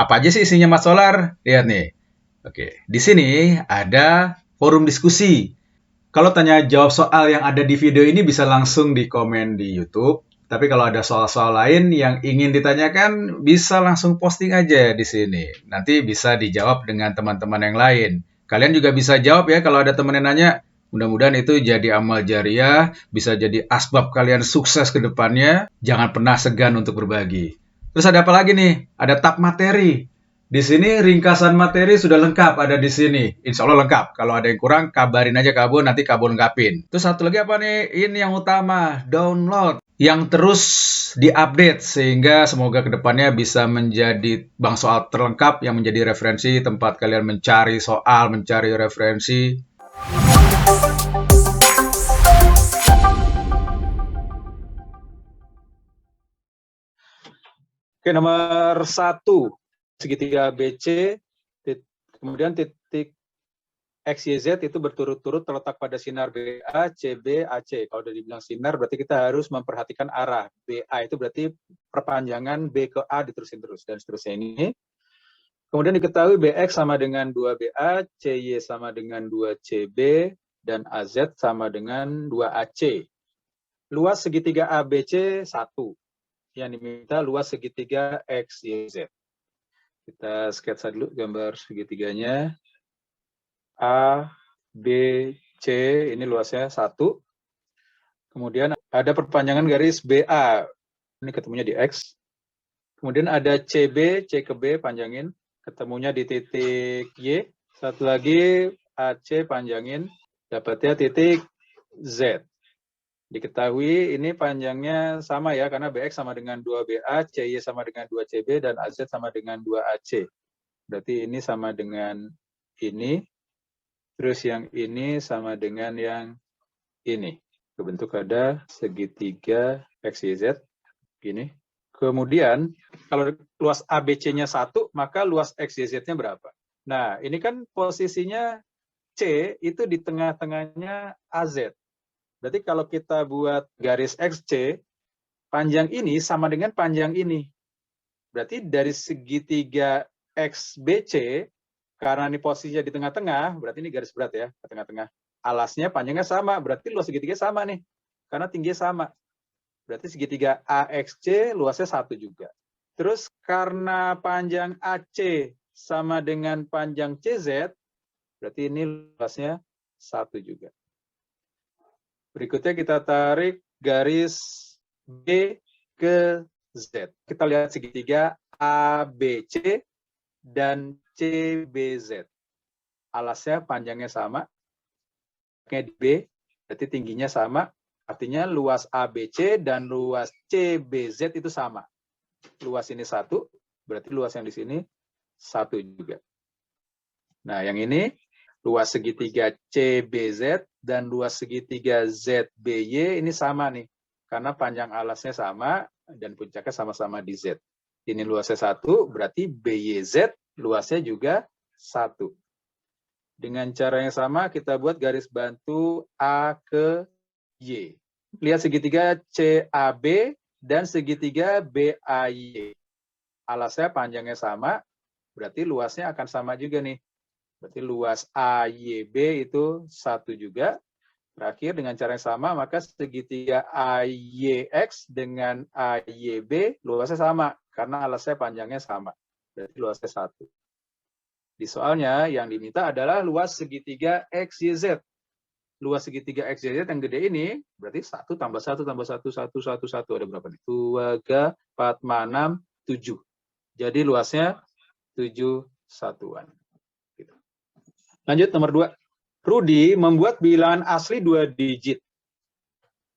Apa aja sih isinya Mas Solar? Lihat nih. Oke, di sini ada forum diskusi. Kalau tanya jawab soal yang ada di video ini bisa langsung di komen di YouTube. Tapi kalau ada soal-soal lain yang ingin ditanyakan, bisa langsung posting aja di sini. Nanti bisa dijawab dengan teman-teman yang lain. Kalian juga bisa jawab ya kalau ada teman yang nanya. Mudah-mudahan itu jadi amal jariah, bisa jadi asbab kalian sukses ke depannya. Jangan pernah segan untuk berbagi. Terus ada apa lagi nih? Ada tab materi. Di sini ringkasan materi sudah lengkap ada di sini. Insya Allah lengkap. Kalau ada yang kurang, kabarin aja ke Abu, nanti Abu lengkapin. Terus satu lagi apa nih? Ini yang utama, download. Yang terus diupdate sehingga semoga kedepannya bisa menjadi bank soal terlengkap yang menjadi referensi tempat kalian mencari soal, mencari referensi. Oke, nomor 1, segitiga ABC, kemudian titik XYZ itu berturut-turut terletak pada sinar BA, CB, AC. Kalau udah dibilang sinar, berarti kita harus memperhatikan arah. BA itu berarti perpanjangan B ke A diterusin terus, dan seterusnya ini. Kemudian diketahui BX sama dengan 2BA, CY sama dengan 2CB, dan AZ sama dengan 2AC. Luas segitiga ABC 1. Yang diminta luas segitiga XYZ. Kita sketsa dulu gambar segitiganya. A, B, C, ini luasnya 1. Kemudian ada perpanjangan garis BA. Ini ketemunya di X. Kemudian ada CB, C ke B panjangin. Ketemunya di titik Y. Satu lagi AC panjangin. Dapatnya titik Z. Diketahui ini panjangnya sama ya, karena BX sama dengan 2BA, CY sama dengan 2CB, dan AZ sama dengan 2AC. Berarti ini sama dengan ini, terus yang ini sama dengan yang ini. Kebentuk ada segitiga XYZ, gini. Kemudian, kalau luas ABC-nya 1, maka luas XYZ-nya berapa? Nah, ini kan posisinya C itu di tengah-tengahnya AZ. Berarti kalau kita buat garis XC, panjang ini sama dengan panjang ini. Berarti dari segitiga XBC, karena ini posisinya di tengah-tengah, berarti ini garis berat ya, ke tengah-tengah. Alasnya panjangnya sama, berarti luas segitiga sama nih, karena tingginya sama. Berarti segitiga AXC luasnya 1 juga. Terus karena panjang AC sama dengan panjang CZ, berarti ini luasnya 1 juga. Berikutnya kita tarik garis B ke Z. Kita lihat segitiga ABC dan CBZ. Alasnya panjangnya sama. Di B, berarti tingginya sama. Artinya luas ABC dan luas CBZ itu sama. Luas ini 1, berarti luas yang di sini 1 juga. Nah, yang ini luas segitiga CBZ dan luas segitiga ZBY ini sama nih. Karena panjang alasnya sama dan puncaknya sama-sama di Z. Ini luasnya 1, berarti BYZ luasnya juga 1. Dengan cara yang sama kita buat garis bantu A ke Y. Lihat segitiga CAB dan segitiga BAY. Alasnya panjangnya sama, berarti luasnya akan sama juga nih. Berarti luas AYB itu 1 juga. Terakhir dengan cara yang sama, maka segitiga AYX dengan AYB luasnya sama, karena alasnya panjangnya sama. Berarti luasnya 1. Di soalnya yang diminta adalah luas segitiga XYZ. Luas segitiga XYZ yang gede ini, berarti 1 tambah 1 tambah 1, 1, 1, 1. Ada berapa nih? 2, 3, 4, 5, 6, 7. Jadi luasnya 7 satuan. Lanjut nomor 2. Rudy membuat bilangan asli 2 digit.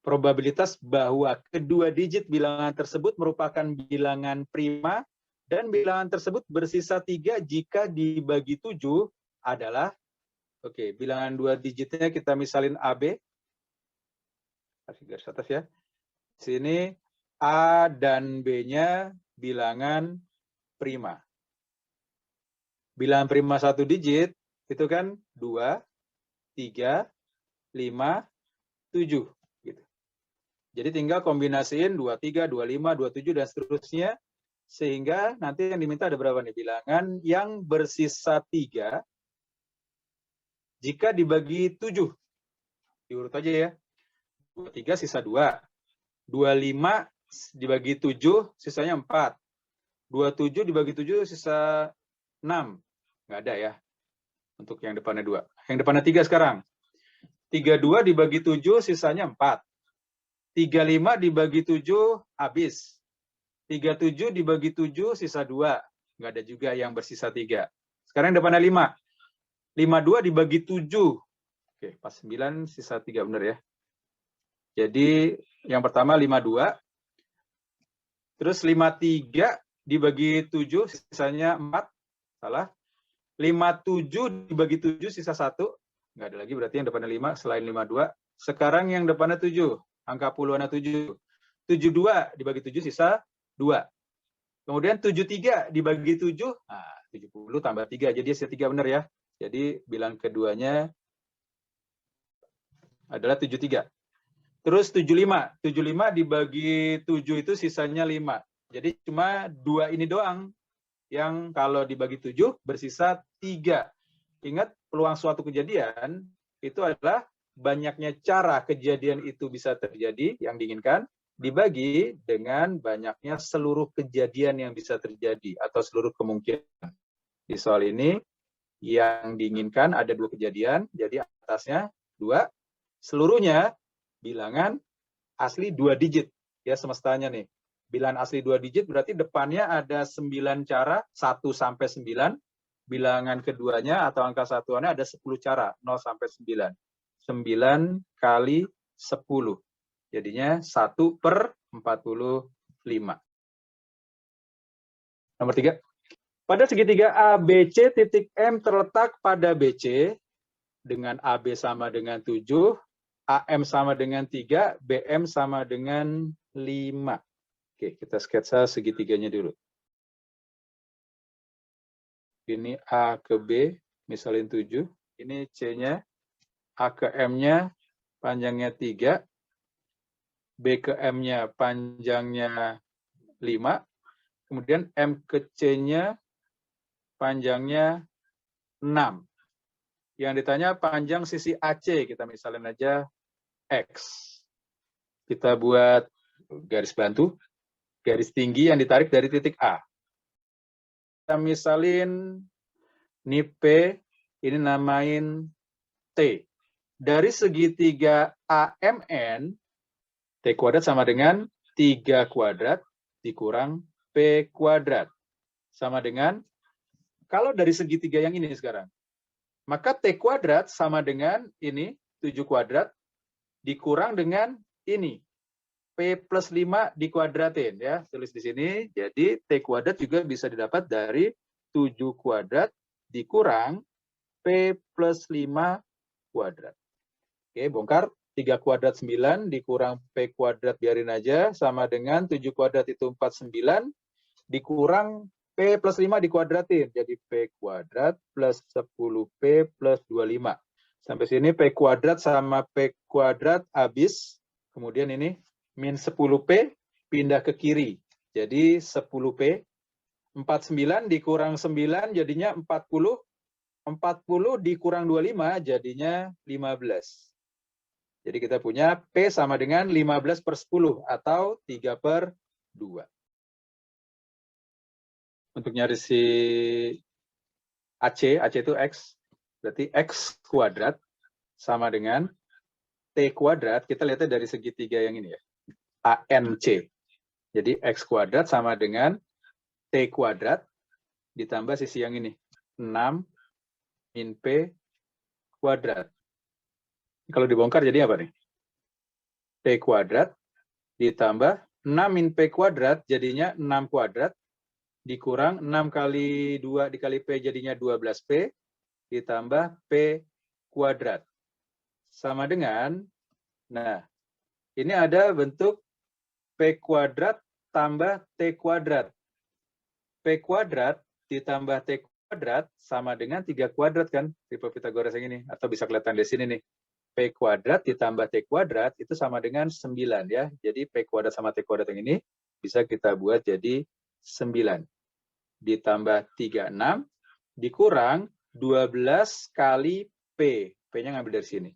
Probabilitas bahwa kedua digit bilangan tersebut merupakan bilangan prima dan bilangan tersebut bersisa 3 jika dibagi 7 adalah, oke, bilangan 2 digitnya kita misalin AB. Kasih garis atas ya. Sini A dan B-nya bilangan prima. Bilangan prima 1 digit itu kan 2, 3, 5, 7. Gitu. Jadi tinggal kombinasiin 23, 25, 27, dan seterusnya Sehingga nanti yang diminta ada berapa nih? Bilangan yang bersisa 3 jika dibagi 7. Diurut aja ya. 23 sisa 2. 25 dibagi 7 sisanya 4. 27 dibagi 7 sisa 6. Nggak ada ya. Untuk yang depannya 2. Yang depannya 3 sekarang. 32 dibagi 7 sisanya 4. 35 dibagi 7 habis. 37 dibagi 7 sisa 2. Nggak ada juga yang bersisa 3. Sekarang yang depannya 5. 52 dibagi 7. Oke, pas 9 sisa 3 benar ya. Jadi yang pertama 52. Terus 53 dibagi 7 sisanya 4. Salah. 57 dibagi 7 sisa 1. Nggak ada lagi berarti yang depannya 5 selain 52. Sekarang yang depannya 7. Angka puluhannya 7. 72 dibagi 7 sisa 2. Kemudian 73 dibagi 7. Nah, 70 tambah 3. Jadi sisa 3 benar ya. Jadi bilang keduanya adalah 73. Terus 75. 75 dibagi 7 itu sisanya 5. Jadi cuma 2 ini doang yang kalau dibagi 7 bersisa 3. Ingat, peluang suatu kejadian itu adalah banyaknya cara kejadian itu bisa terjadi yang diinginkan dibagi dengan banyaknya seluruh kejadian yang bisa terjadi atau seluruh kemungkinan. Di soal ini yang diinginkan ada 2 kejadian, jadi atasnya 2, seluruhnya bilangan asli 2 digit. Ya semestanya nih. Bilangan asli 2 digit berarti depannya ada 9 cara, 1 sampai 9. Bilangan keduanya atau angka satuannya ada 10 cara, 0 sampai 9. 9 kali 10. Jadinya 1/45. Nomor 3. Pada segitiga ABC titik M terletak pada BC dengan AB sama dengan 7, AM sama dengan 3, BM sama dengan 5. Oke, kita sketsa segitiganya dulu. Ini A ke B, misalin 7. Ini C-nya, A ke M-nya, panjangnya 3. B ke M-nya, panjangnya 5. Kemudian M ke C-nya, panjangnya 6. Yang ditanya panjang sisi AC, kita misalin aja X. Kita buat garis bantu, garis tinggi yang ditarik dari titik A. Kita misalin ini P, ini namain T. Dari segitiga AMN, T kuadrat sama dengan 3 kuadrat dikurang P kuadrat. Sama dengan, kalau dari segitiga yang ini sekarang, maka T kuadrat sama dengan ini, 7 kuadrat, dikurang dengan ini, P plus 5 dikuadratin. Ya, tulis di sini. Jadi T kuadrat juga bisa didapat dari 7 kuadrat dikurang P plus 5 kuadrat. Oke, bongkar. 3 kuadrat 9 dikurang P kuadrat biarin aja. Sama dengan 7 kuadrat itu 49 dikurang P plus 5 dikuadratin. Jadi P kuadrat plus 10P plus 25. Sampai sini P kuadrat sama P kuadrat habis. Kemudian ini min 10P pindah ke kiri. Jadi 10P. 49 dikurang 9 jadinya 40. 40 dikurang 25 jadinya 15. Jadi kita punya P sama dengan 15/10 atau 3/2. Untuk nyari si AC, AC itu X. Berarti X kuadrat sama dengan T kuadrat. Kita lihatnya dari segitiga yang ini ya. ANC. Jadi X kuadrat sama dengan T kuadrat ditambah sisi yang ini. 6 min P kuadrat. Kalau dibongkar jadi apa nih? T kuadrat ditambah 6 min P kuadrat jadinya 6 kuadrat dikurang 6 kali 2 dikali P jadinya 12P ditambah P kuadrat. Sama dengan, nah ini ada bentuk P kuadrat tambah T kuadrat. P kuadrat ditambah T kuadrat sama dengan 3 kuadrat kan, tipe Pythagoras yang ini. Atau bisa kelihatan di sini nih. P kuadrat ditambah T kuadrat itu sama dengan 9 ya. Jadi P kuadrat sama T kuadrat yang ini bisa kita buat jadi 9. Ditambah 36 dikurang 12 kali P. P-nya ngambil dari sini.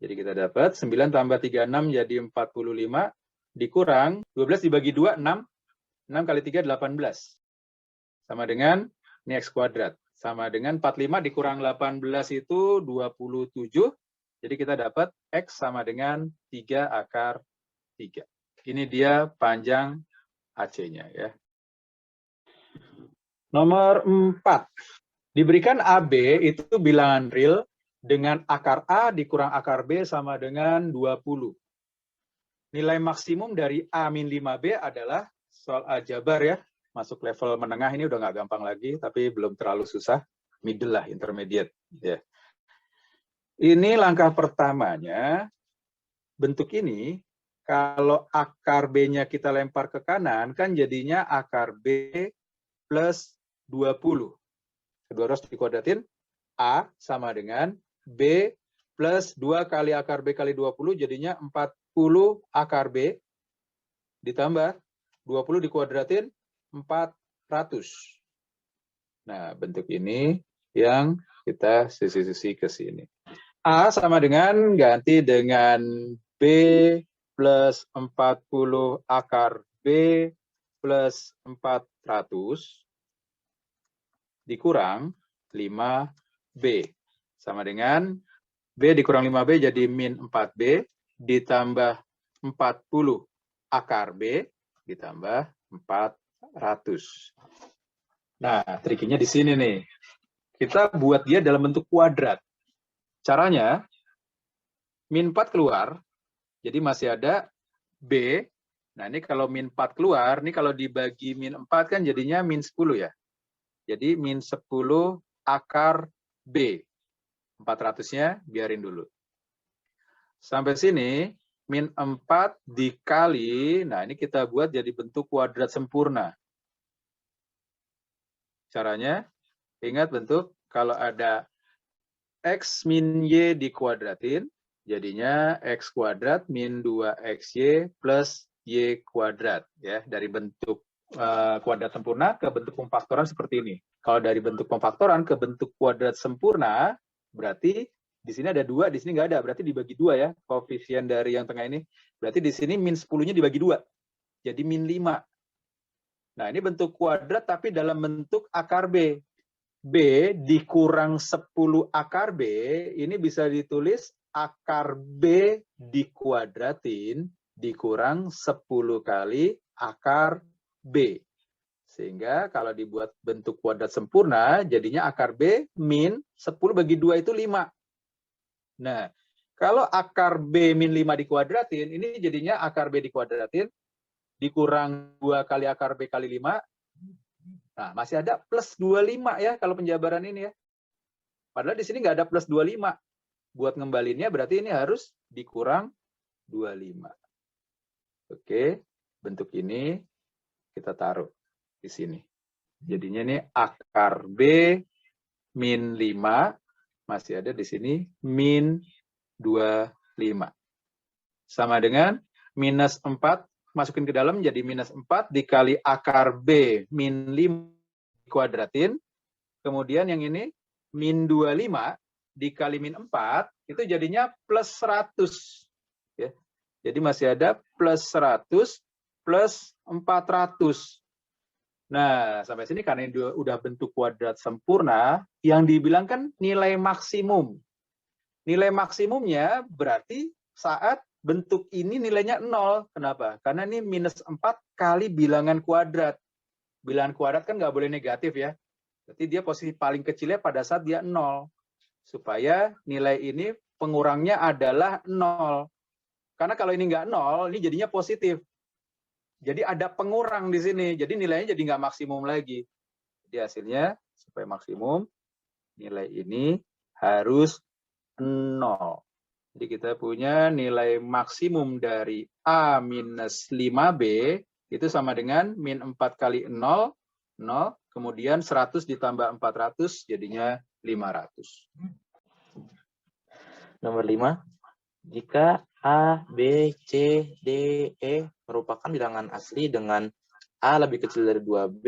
Jadi kita dapat 9 tambah 36 jadi 45. Dikurang 12 dibagi 2, 6. 6 kali 3, 18. Sama dengan, ini X kuadrat. Sama dengan 45 dikurang 18 itu 27. Jadi kita dapat X sama dengan 3 akar 3. Ini dia panjang AC-nya ya. Nomor 4. Diberikan AB itu bilangan real dengan akar A dikurang akar B sama dengan 20. Nilai maksimum dari A-5B adalah soal aljabar ya. Masuk level menengah ini udah nggak gampang lagi, tapi belum terlalu susah. Middle lah, intermediate. Ya. Ini langkah pertamanya. Bentuk ini, kalau akar B-nya kita lempar ke kanan, kan jadinya akar B plus 20. Kedua harus dikuadratin. A sama dengan B plus 2 kali akar B kali 20, jadinya 40 akar B. Ditambah 20 dikuadratin, 400. Nah, bentuk ini yang kita sisi-sisi ke sini. A sama dengan ganti dengan B plus 40 akar B plus 400 dikurang 5B. Sama dengan B dikurang 5B jadi min 4B ditambah 40 akar B ditambah 400. Nah, triknya di sini nih. Kita buat dia dalam bentuk kuadrat. Caranya, min 4 keluar, jadi masih ada B. Nah, ini kalau min 4 keluar, ini kalau dibagi min 4 kan jadinya min 10 ya. Jadi min 10 akar B. 400-nya biarin dulu. Sampai sini, min 4 dikali, nah ini kita buat jadi bentuk kuadrat sempurna. Caranya, ingat bentuk, kalau ada X min Y dikuadratin, jadinya X kuadrat min 2XY plus Y kuadrat. Ya, dari bentuk kuadrat sempurna ke bentuk pemfaktoran seperti ini. Kalau dari bentuk pemfaktoran ke bentuk kuadrat sempurna, berarti di sini ada 2, di sini nggak ada. Berarti dibagi 2 ya, koefisien dari yang tengah ini. Berarti di sini min 10-nya dibagi 2. Jadi min 5. Nah, ini bentuk kuadrat tapi dalam bentuk akar B. B dikurang 10 akar B, ini bisa ditulis akar B dikuadratin dikurang 10 kali akar B. Sehingga kalau dibuat bentuk kuadrat sempurna, jadinya akar B min 10 bagi 2 itu 5. Nah, kalau akar B min 5 dikuadratin, ini jadinya akar B dikuadratin, dikurang 2 kali akar B kali 5. Nah, masih ada plus 25 ya kalau penjabaran ini ya. Padahal di sini nggak ada plus 25. Buat ngembalinnya berarti ini harus dikurang 25. Oke, bentuk ini kita taruh di sini. Jadinya ini akar B min 5. Masih ada di sini min 25. Sama dengan minus 4, masukin ke dalam jadi minus 4 dikali akar B min 5 dikuadratin. Kemudian yang ini min 25 dikali min 4, itu jadinya plus 100. Ya. Jadi masih ada plus 100 plus 400. Nah, sampai sini karena ini udah bentuk kuadrat sempurna, yang dibilang kan nilai maksimum. Nilai maksimumnya berarti saat bentuk ini nilainya 0. Kenapa? Karena ini minus 4 kali bilangan kuadrat. Bilangan kuadrat kan nggak boleh negatif ya. Berarti dia posisi paling kecilnya pada saat dia 0. Supaya nilai ini pengurangnya adalah 0. Karena kalau ini nggak 0, ini jadinya positif. Jadi ada pengurang di sini. Jadi nilainya jadi nggak maksimum lagi. Jadi hasilnya supaya maksimum, nilai ini harus 0. Jadi kita punya nilai maksimum dari A minus 5B itu sama dengan min 4 kali 0, 0. Kemudian 100 ditambah 400 jadinya 500. Nomor 5. Jika A, B, C, D, E merupakan bilangan asli dengan A lebih kecil dari 2B,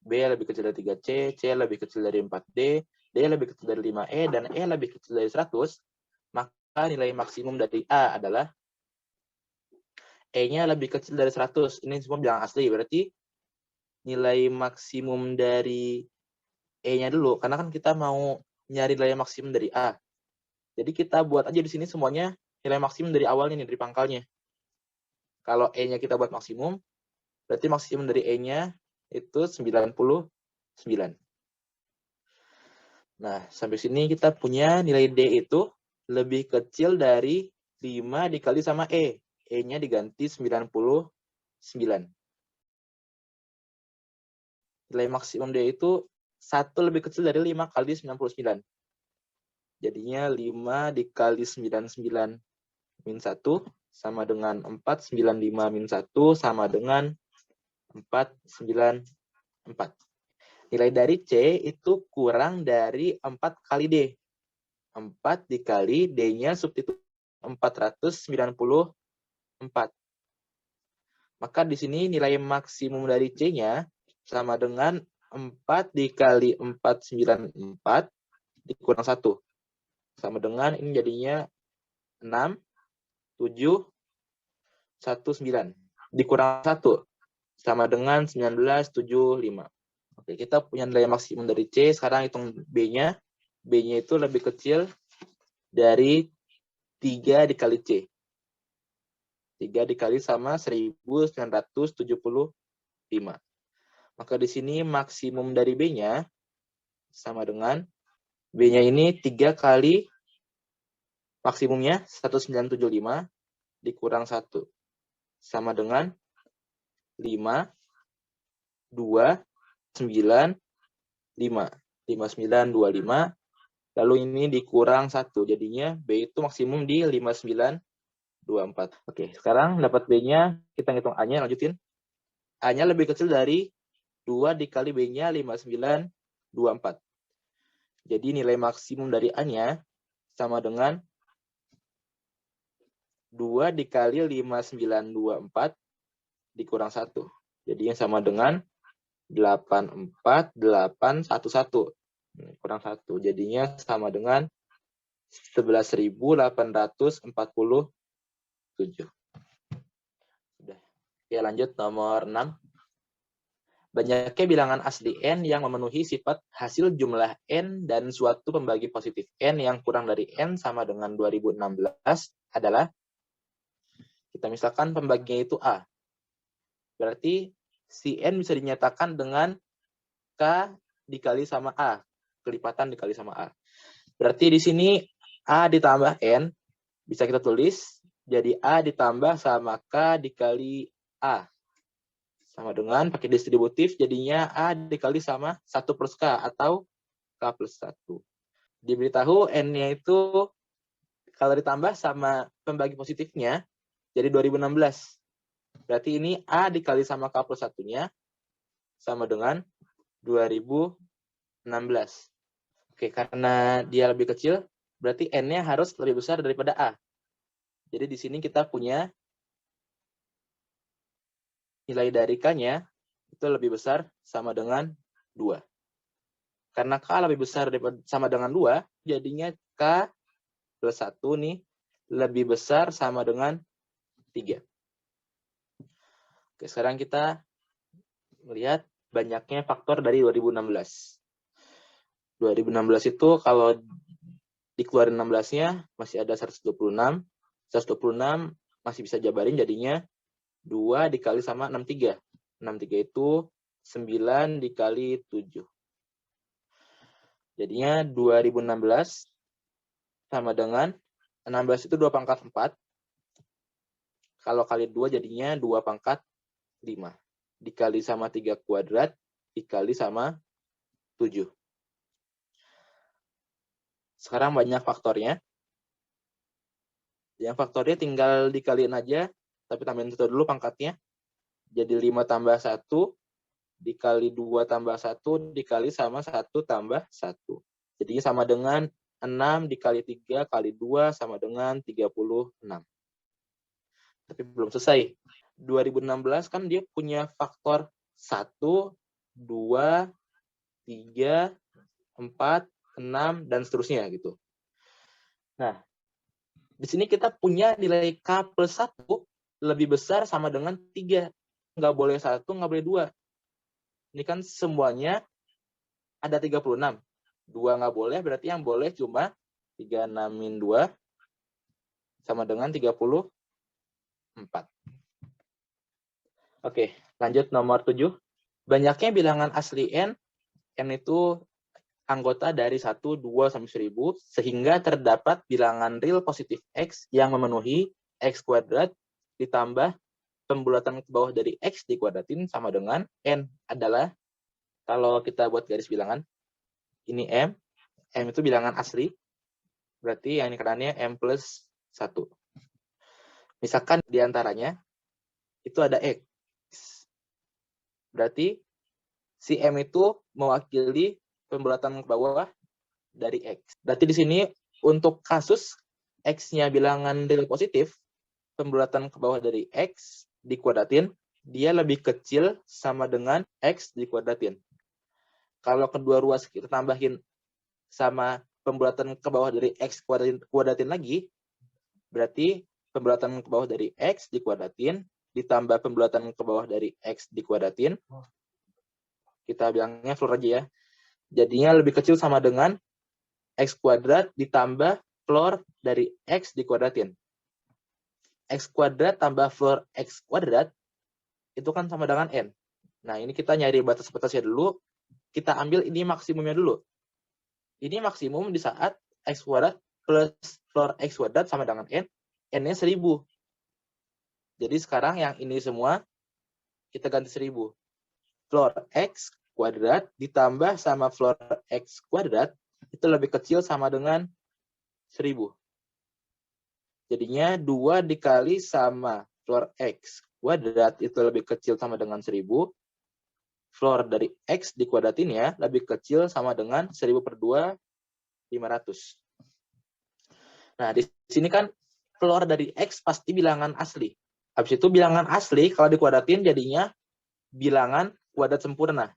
B lebih kecil dari 3C, C lebih kecil dari 4D, D lebih kecil dari 5E, dan E lebih kecil dari 100, maka nilai maksimum dari A adalah E-nya lebih kecil dari 100. Ini semua bilangan asli, berarti nilai maksimum dari E-nya dulu, karena kan kita mau nyari nilai maksimum dari A. Jadi kita buat aja di sini semuanya nilai maksimum dari awalnya nih, dari pangkalnya. Kalau E-nya kita buat maksimum, berarti maksimum dari E-nya itu 99. Nah, sampai sini kita punya nilai D itu lebih kecil dari 5 dikali sama E. E-nya diganti 99. Nilai maksimum D itu 1 lebih kecil dari 5 kali 99. Jadinya 5 dikali 99 min 1 sama dengan 4, 95 min 1 sama dengan 494. Nilai dari C itu kurang dari 4 kali D. 4 dikali D-nya substitut 494. Maka di sini nilai maksimum dari C-nya sama dengan 4 dikali 494 dikurang 1. Sama dengan ini jadinya 6, 7, 19. Dikurang 1. Sama dengan 19, 7, 5. Oke, kita punya nilai maksimum dari C. Sekarang hitung B-nya. B-nya itu lebih kecil dari 3 dikali C. 3 dikali sama 1975. Maka di sini maksimum dari B-nya sama dengan B-nya ini 3 kali maksimumnya 1975 dikurang 1. Sama dengan 5, 2, 9, 5. 5925. Lalu ini dikurang 1. Jadinya B itu maksimum di 5924. Oke, sekarang dapat B-nya, kita hitung A-nya, lanjutin. A-nya lebih kecil dari 2 dikali B-nya 5924. Jadi nilai maksimum dari A-nya sama dengan 2 dikali 5924 dikurang 1. Jadi yang sama dengan 84811. Kurang 1. Jadinya sama dengan 11.847. Sudah. Oke, lanjut nomor 6. Banyaknya bilangan asli N yang memenuhi sifat hasil jumlah N dan suatu pembagi positif N yang kurang dari N sama dengan 2016 adalah, kita misalkan pembaginya itu A. Berarti si N bisa dinyatakan dengan K dikali sama A. Kelipatan dikali sama A. Berarti di sini A ditambah N bisa kita tulis jadi A ditambah sama K dikali A. Sama dengan pakai distributif jadinya A dikali sama 1 plus K atau K plus 1. Diberitahu N-nya itu kalau ditambah sama pembagi positifnya jadi 2016. Berarti ini A dikali sama K plus 1-nya sama dengan 2016. Oke, karena dia lebih kecil, berarti N-nya harus lebih besar daripada A. Jadi di sini kita punya nilai dari K-nya itu lebih besar sama dengan 2. Karena K lebih besar sama dengan 2, jadinya K plus 1 nih lebih besar sama dengan 3. Oke, sekarang kita melihat banyaknya faktor dari 2016. 2016 itu kalau dikeluarin 16-nya masih ada 126. 126 masih bisa jabarin jadinya 2 dikali sama 63. 63 itu 9 dikali 7. Jadinya 2016 sama dengan 16 itu 2 pangkat 4. Kalau kali 2 jadinya 2 pangkat 5. Dikali sama 3 kuadrat, dikali sama 7. Sekarang banyak faktornya. Yang faktornya tinggal dikaliin aja, tapi tambahin 1 dulu pangkatnya. Jadi 5 tambah 1, dikali 2 tambah 1, dikali sama 1 tambah 1. Jadinya sama dengan 6 dikali 3 kali 2 sama dengan 36. tapi belum selesai. 2016 kan dia punya faktor 1, 2, 3, 4, 6, dan seterusnya gitu. Nah, di sini kita punya nilai K plus 1 lebih besar sama dengan 3. Nggak boleh 1, nggak boleh 2. Ini kan semuanya ada 36. 2 nggak boleh, berarti yang boleh cuma 36 min 2 sama dengan 34. Oke, lanjut nomor 7. Banyaknya bilangan asli N itu anggota dari 1, 2, sampai 1000, sehingga terdapat bilangan real positif X yang memenuhi X kuadrat ditambah pembulatan ke bawah dari X dikuadratin sama dengan N adalah, kalau kita buat garis bilangan, ini M itu bilangan asli, berarti yang ini kanannya M plus 1. Misalkan diantaranya itu ada X. Berarti si M itu mewakili pembulatan ke bawah dari X. Berarti di sini untuk kasus X-nya bilangan real positif, pembulatan ke bawah dari X dikuadratin, dia lebih kecil sama dengan X dikuadratin. Kalau kedua ruas kita tambahin sama pembulatan ke bawah dari X kuadratin lagi, berarti pembulatan ke bawah dari X dikuadratin ditambah pembulatan ke bawah dari X dikuadratin, kita bilangnya floor aja ya, jadinya lebih kecil sama dengan X kuadrat ditambah floor dari X dikuadratin. X kuadrat tambah floor X kuadrat itu kan sama dengan N. Nah, ini kita nyari batas-batasnya dulu. Kita ambil ini maksimumnya dulu. Ini maksimum di saat X kuadrat plus floor X kuadrat sama dengan N. N-nya 1000. Jadi sekarang yang ini semua kita ganti 1000. Floor X kuadrat ditambah sama floor X kuadrat itu lebih kecil sama dengan 1000. Jadinya 2 dikali sama floor X kuadrat itu lebih kecil sama dengan 1000. Floor dari X dikuadratinnya lebih kecil sama dengan 1000 per 2, 500. Nah, di sini kan floor dari X pasti bilangan asli. Habis itu bilangan asli kalau dikuadratin jadinya bilangan kuadrat sempurna.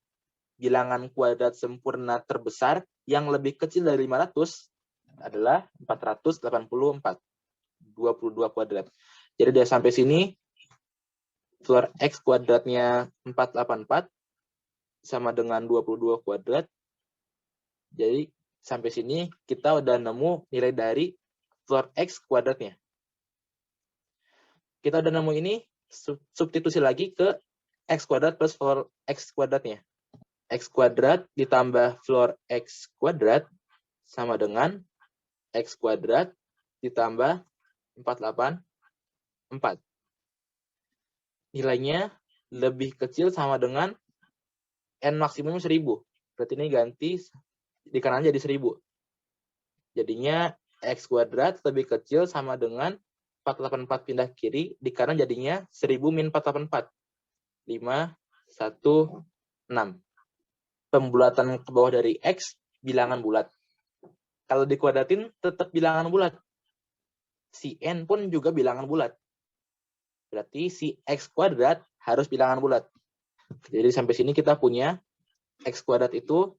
Bilangan kuadrat sempurna terbesar yang lebih kecil dari 500 adalah 484. 22 kuadrat. Jadi dari sampai sini floor X kuadratnya 484 sama dengan 22 kuadrat. Jadi sampai sini kita udah nemu nilai dari floor X kuadratnya. Kita udah nemu ini, substitusi lagi ke X kuadrat plus floor X kuadratnya. X kuadrat ditambah floor X kuadrat sama dengan X kuadrat ditambah 484. Nilainya lebih kecil sama dengan N maksimum 1000. Berarti ini ganti di kanan jadi 1000. Jadinya X kuadrat lebih kecil sama dengan 484 pindah kiri, di kanan jadinya 1000 min 484. 5, 1, 6. Pembulatan ke bawah dari X, bilangan bulat. Kalau dikuadratin, tetap bilangan bulat. Si N pun juga bilangan bulat. Berarti si X kuadrat harus bilangan bulat. Jadi sampai sini kita punya X kuadrat itu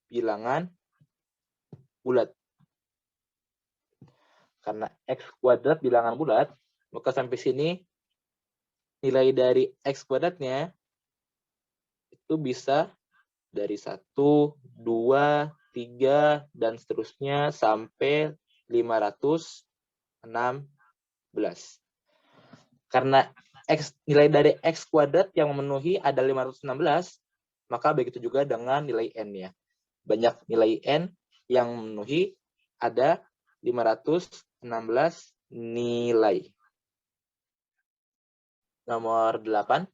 bilangan bulat. Karena X kuadrat bilangan bulat, maka sampai sini nilai dari X kuadratnya itu bisa dari 1, 2, 3, dan seterusnya sampai 516. Karena nilai dari X kuadrat yang memenuhi ada 516, maka begitu juga dengan nilai N-nya. Banyak nilai N yang memenuhi ada 516 nilai. Nomor 8.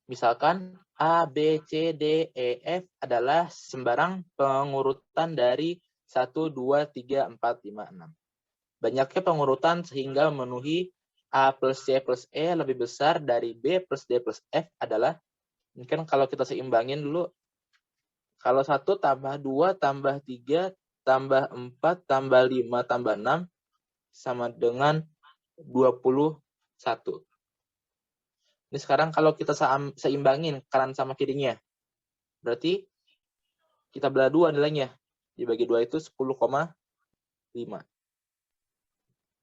Misalkan A, B, C, D, E, F adalah sembarang pengurutan dari 1, 2, 3, 4, 5, 6. Banyaknya pengurutan sehingga memenuhi A plus C plus E lebih besar dari B plus D plus F adalah, ini kan kalau kita seimbangin dulu, kalau 1 tambah 2 tambah 3 tambah 4 tambah 5 tambah 6 sama dengan 21. Ini sekarang kalau kita seimbangin kanan sama kirinya, berarti kita belah 2 nilainya. Dibagi 2 itu 10,5.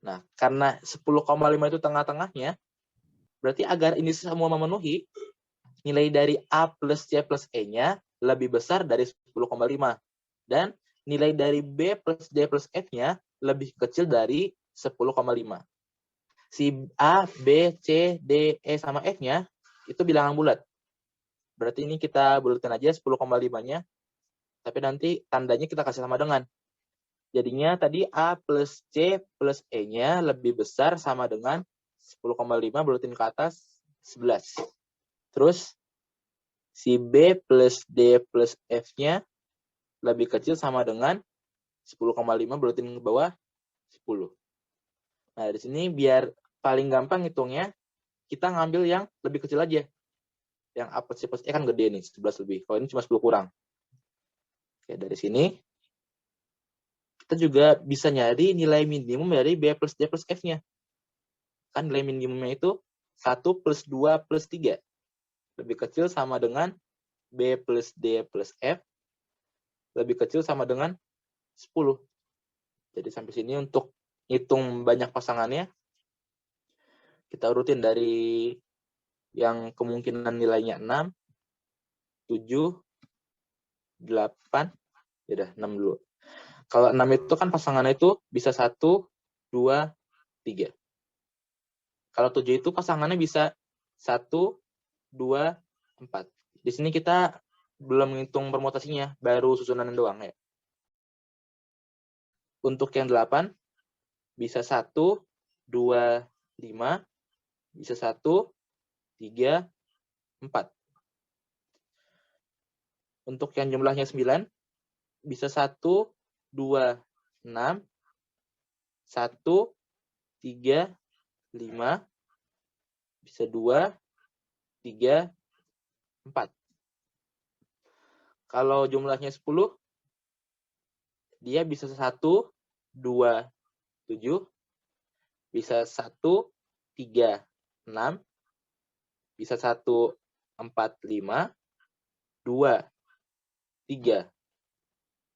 Nah, karena 10,5 itu tengah-tengahnya, berarti agar ini semua memenuhi, nilai dari A plus C plus E-nya lebih besar dari 10,5. Dan nilai dari B plus D plus F-nya lebih kecil dari 10,5. Si A, B, C, D, E, sama F-nya itu bilangan bulat. Berarti ini kita bulatin aja 10,5-nya, tapi nanti tandanya kita kasih sama dengan. Jadinya tadi A plus C plus E-nya lebih besar sama dengan 10,5, bulatin ke atas 11. Terus si B plus D plus F-nya lebih kecil sama dengan 10,5, bulatin ke bawah 10. Nah, di sini biar paling gampang hitungnya, kita ngambil yang lebih kecil aja. Yang A plus C plus E kan gede nih, 11 lebih. Kalau ini cuma 10 kurang. Oke, dari sini kita juga bisa nyari nilai minimum dari B plus D plus F-nya. Kan nilai minimumnya itu 1 plus 2 plus 3. Lebih kecil sama dengan B plus D plus F. Lebih kecil sama dengan 10. Jadi sampai sini untuk hitung banyak pasangannya, kita urutin dari yang kemungkinan nilainya 6, 7, 8, ya udah 6 dulu. Kalau 6 itu kan pasangannya itu bisa 1, 2, 3. Kalau 7 itu pasangannya bisa 1, 2, 4. Di sini kita belum menghitung permutasinya, baru susunan doang ya. Untuk yang 8, bisa 1, 2, 5, bisa 1, 3, 4. Untuk yang jumlahnya 9, bisa 1, 2, 6, 1, 3, 5, bisa 2, 3, 4. Kalau jumlahnya 10, dia bisa 1, 2, 7, bisa 1, 3, 6, bisa 1, 4, 5, 2, 3,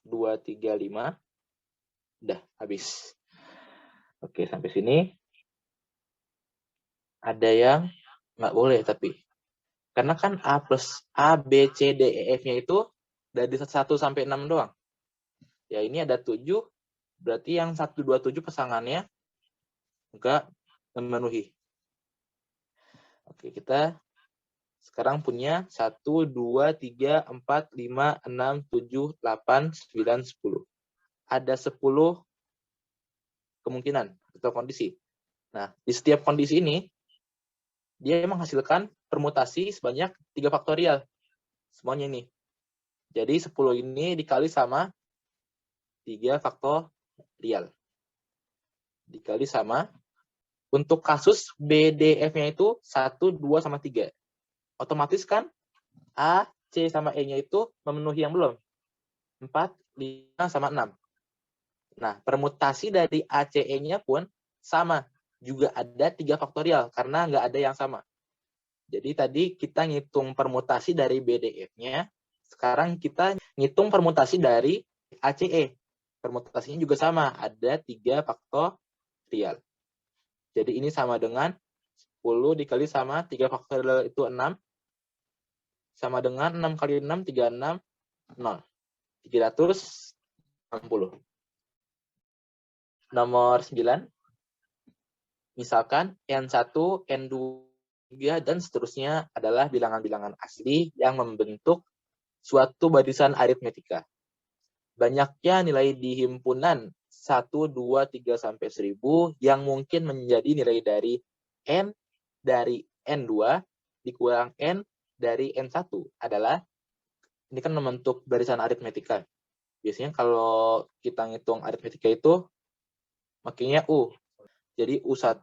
2, 3, 5, udah habis. Oke, sampai sini. Ada yang nggak boleh tapi. Karena kan A plus A, B, C, D, E, F-nya itu dari 1 sampai 6 doang. Ya ini ada 7, berarti yang 1, 2, 7 pasangannya nggak memenuhi. Oke, kita sekarang punya 1, 2, 3, 4, 5, 6, 7, 8, 9, 10. Ada 10 kemungkinan atau kondisi. Nah, di setiap kondisi ini, dia menghasilkan permutasi sebanyak 3 faktorial. Semuanya ini. Jadi 10 ini dikali sama 3 faktorial. Dikali sama, untuk kasus BDF-nya itu 1, 2, sama 3. Otomatis kan A, C, sama E-nya itu memenuhi yang belum. 4, 5, sama 6. Nah, permutasi dari A, C, E-nya pun sama. Juga ada 3 faktorial, karena nggak ada yang sama. Jadi tadi kita ngitung permutasi dari BDF-nya, sekarang kita ngitung permutasi dari ACE. Permutasinya juga sama, ada 3 faktorial. Jadi ini sama dengan 10 dikali sama 3 faktorial itu 6, sama dengan 6 kali 6, 36, 0. 360. Nomor 9. Misalkan N1, N2, dan seterusnya adalah bilangan-bilangan asli yang membentuk suatu barisan aritmetika. Banyaknya nilai di himpunan 1, 2, 3, sampai 1000 yang mungkin menjadi nilai dari N dari N2 dikurang N dari N1 adalah, ini kan membentuk barisan aritmetika. Biasanya kalau kita ngitung aritmetika itu, makanya U. Jadi U1,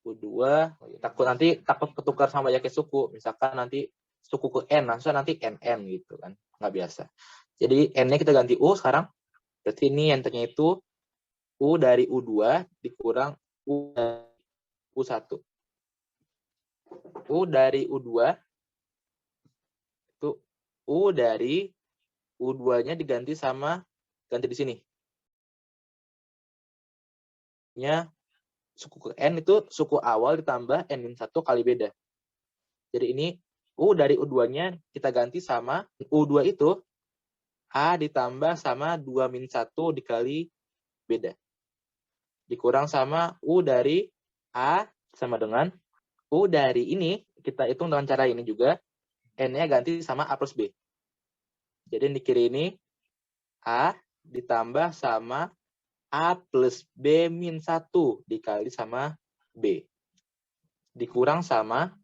U2, takut ketukar sama banyak suku. Misalkan nanti suku ke N, nanti NN gitu kan. Nggak biasa. Jadi N-nya kita ganti U sekarang. Berarti ini yang ternyata itu U dari U2 dikurang U dari U1. U dari U2 itu U dari U2-nya diganti sama, ganti di sini. Nya suku N itu suku awal ditambah N-1 kali beda. Jadi ini U dari U2-nya kita ganti sama U2 itu A ditambah sama 2-1 dikali beda. Dikurang sama U dari A sama dengan U dari ini, kita hitung dengan cara ini juga, N-nya ganti sama A plus B. Jadi di kiri ini, A ditambah sama A plus B min 1 dikali sama B. Dikurang sama,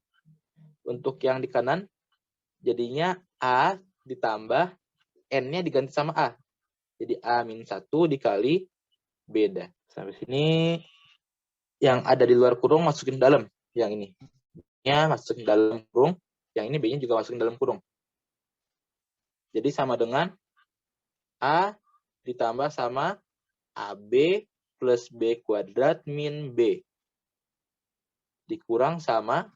untuk yang di kanan, jadinya A ditambah N-nya diganti sama A. Jadi A min 1 dikali beda. Sampai sini, yang ada di luar kurung masukin dalam. Yang ini. Ya, masukin dalam kurung. Yang ini B-nya juga masukin dalam kurung. Jadi sama dengan A ditambah sama AB plus B kuadrat min B. Dikurang sama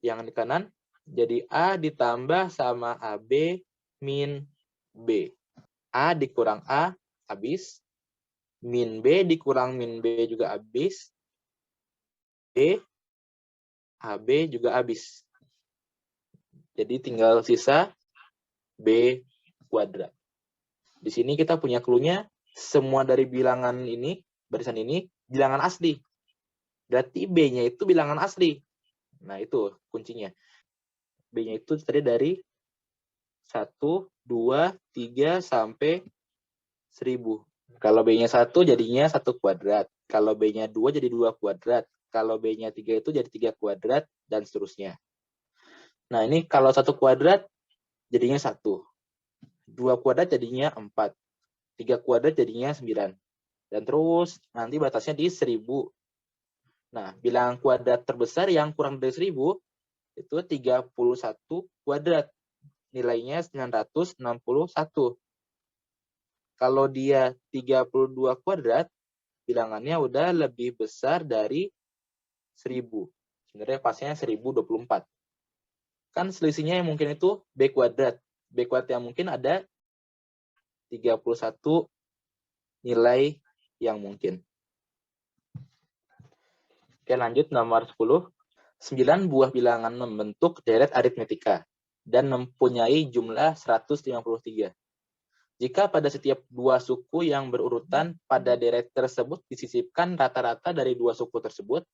yang di kanan. Jadi A ditambah sama AB min B. A dikurang A, habis. Min B dikurang min B juga habis. B, AB juga habis. Jadi tinggal sisa B kuadrat. Di sini kita punya clue-nya, semua dari bilangan ini, barisan ini, bilangan asli. Berarti B-nya itu bilangan asli. Nah, itu kuncinya. B-nya itu tadi dari 1, 2, 3, sampai 1000. Kalau B-nya 1 jadinya 1 kuadrat. Kalau B-nya 2 jadi 2 kuadrat. Kalau B-nya 3 itu jadi 3 kuadrat, dan seterusnya. Nah, ini kalau 1 kuadrat, jadinya 1. 2 kuadrat jadinya 4. 3 kuadrat jadinya 9. Dan terus, nanti batasnya di 1000. Nah, bilangan kuadrat terbesar yang kurang dari 1000, itu 31 kuadrat. Nilainya 961. Kalau dia 32 kuadrat, bilangannya udah lebih besar dari 1000. Sebenarnya pasnya 1024. Kan selisihnya yang mungkin itu B kuadrat. B kuadrat yang mungkin ada 31 nilai yang mungkin. Oke, lanjut nomor 10. 9 buah bilangan membentuk deret aritmetika dan mempunyai jumlah 153. Jika pada setiap dua suku yang berurutan pada deret tersebut disisipkan rata-rata dari dua suku tersebut,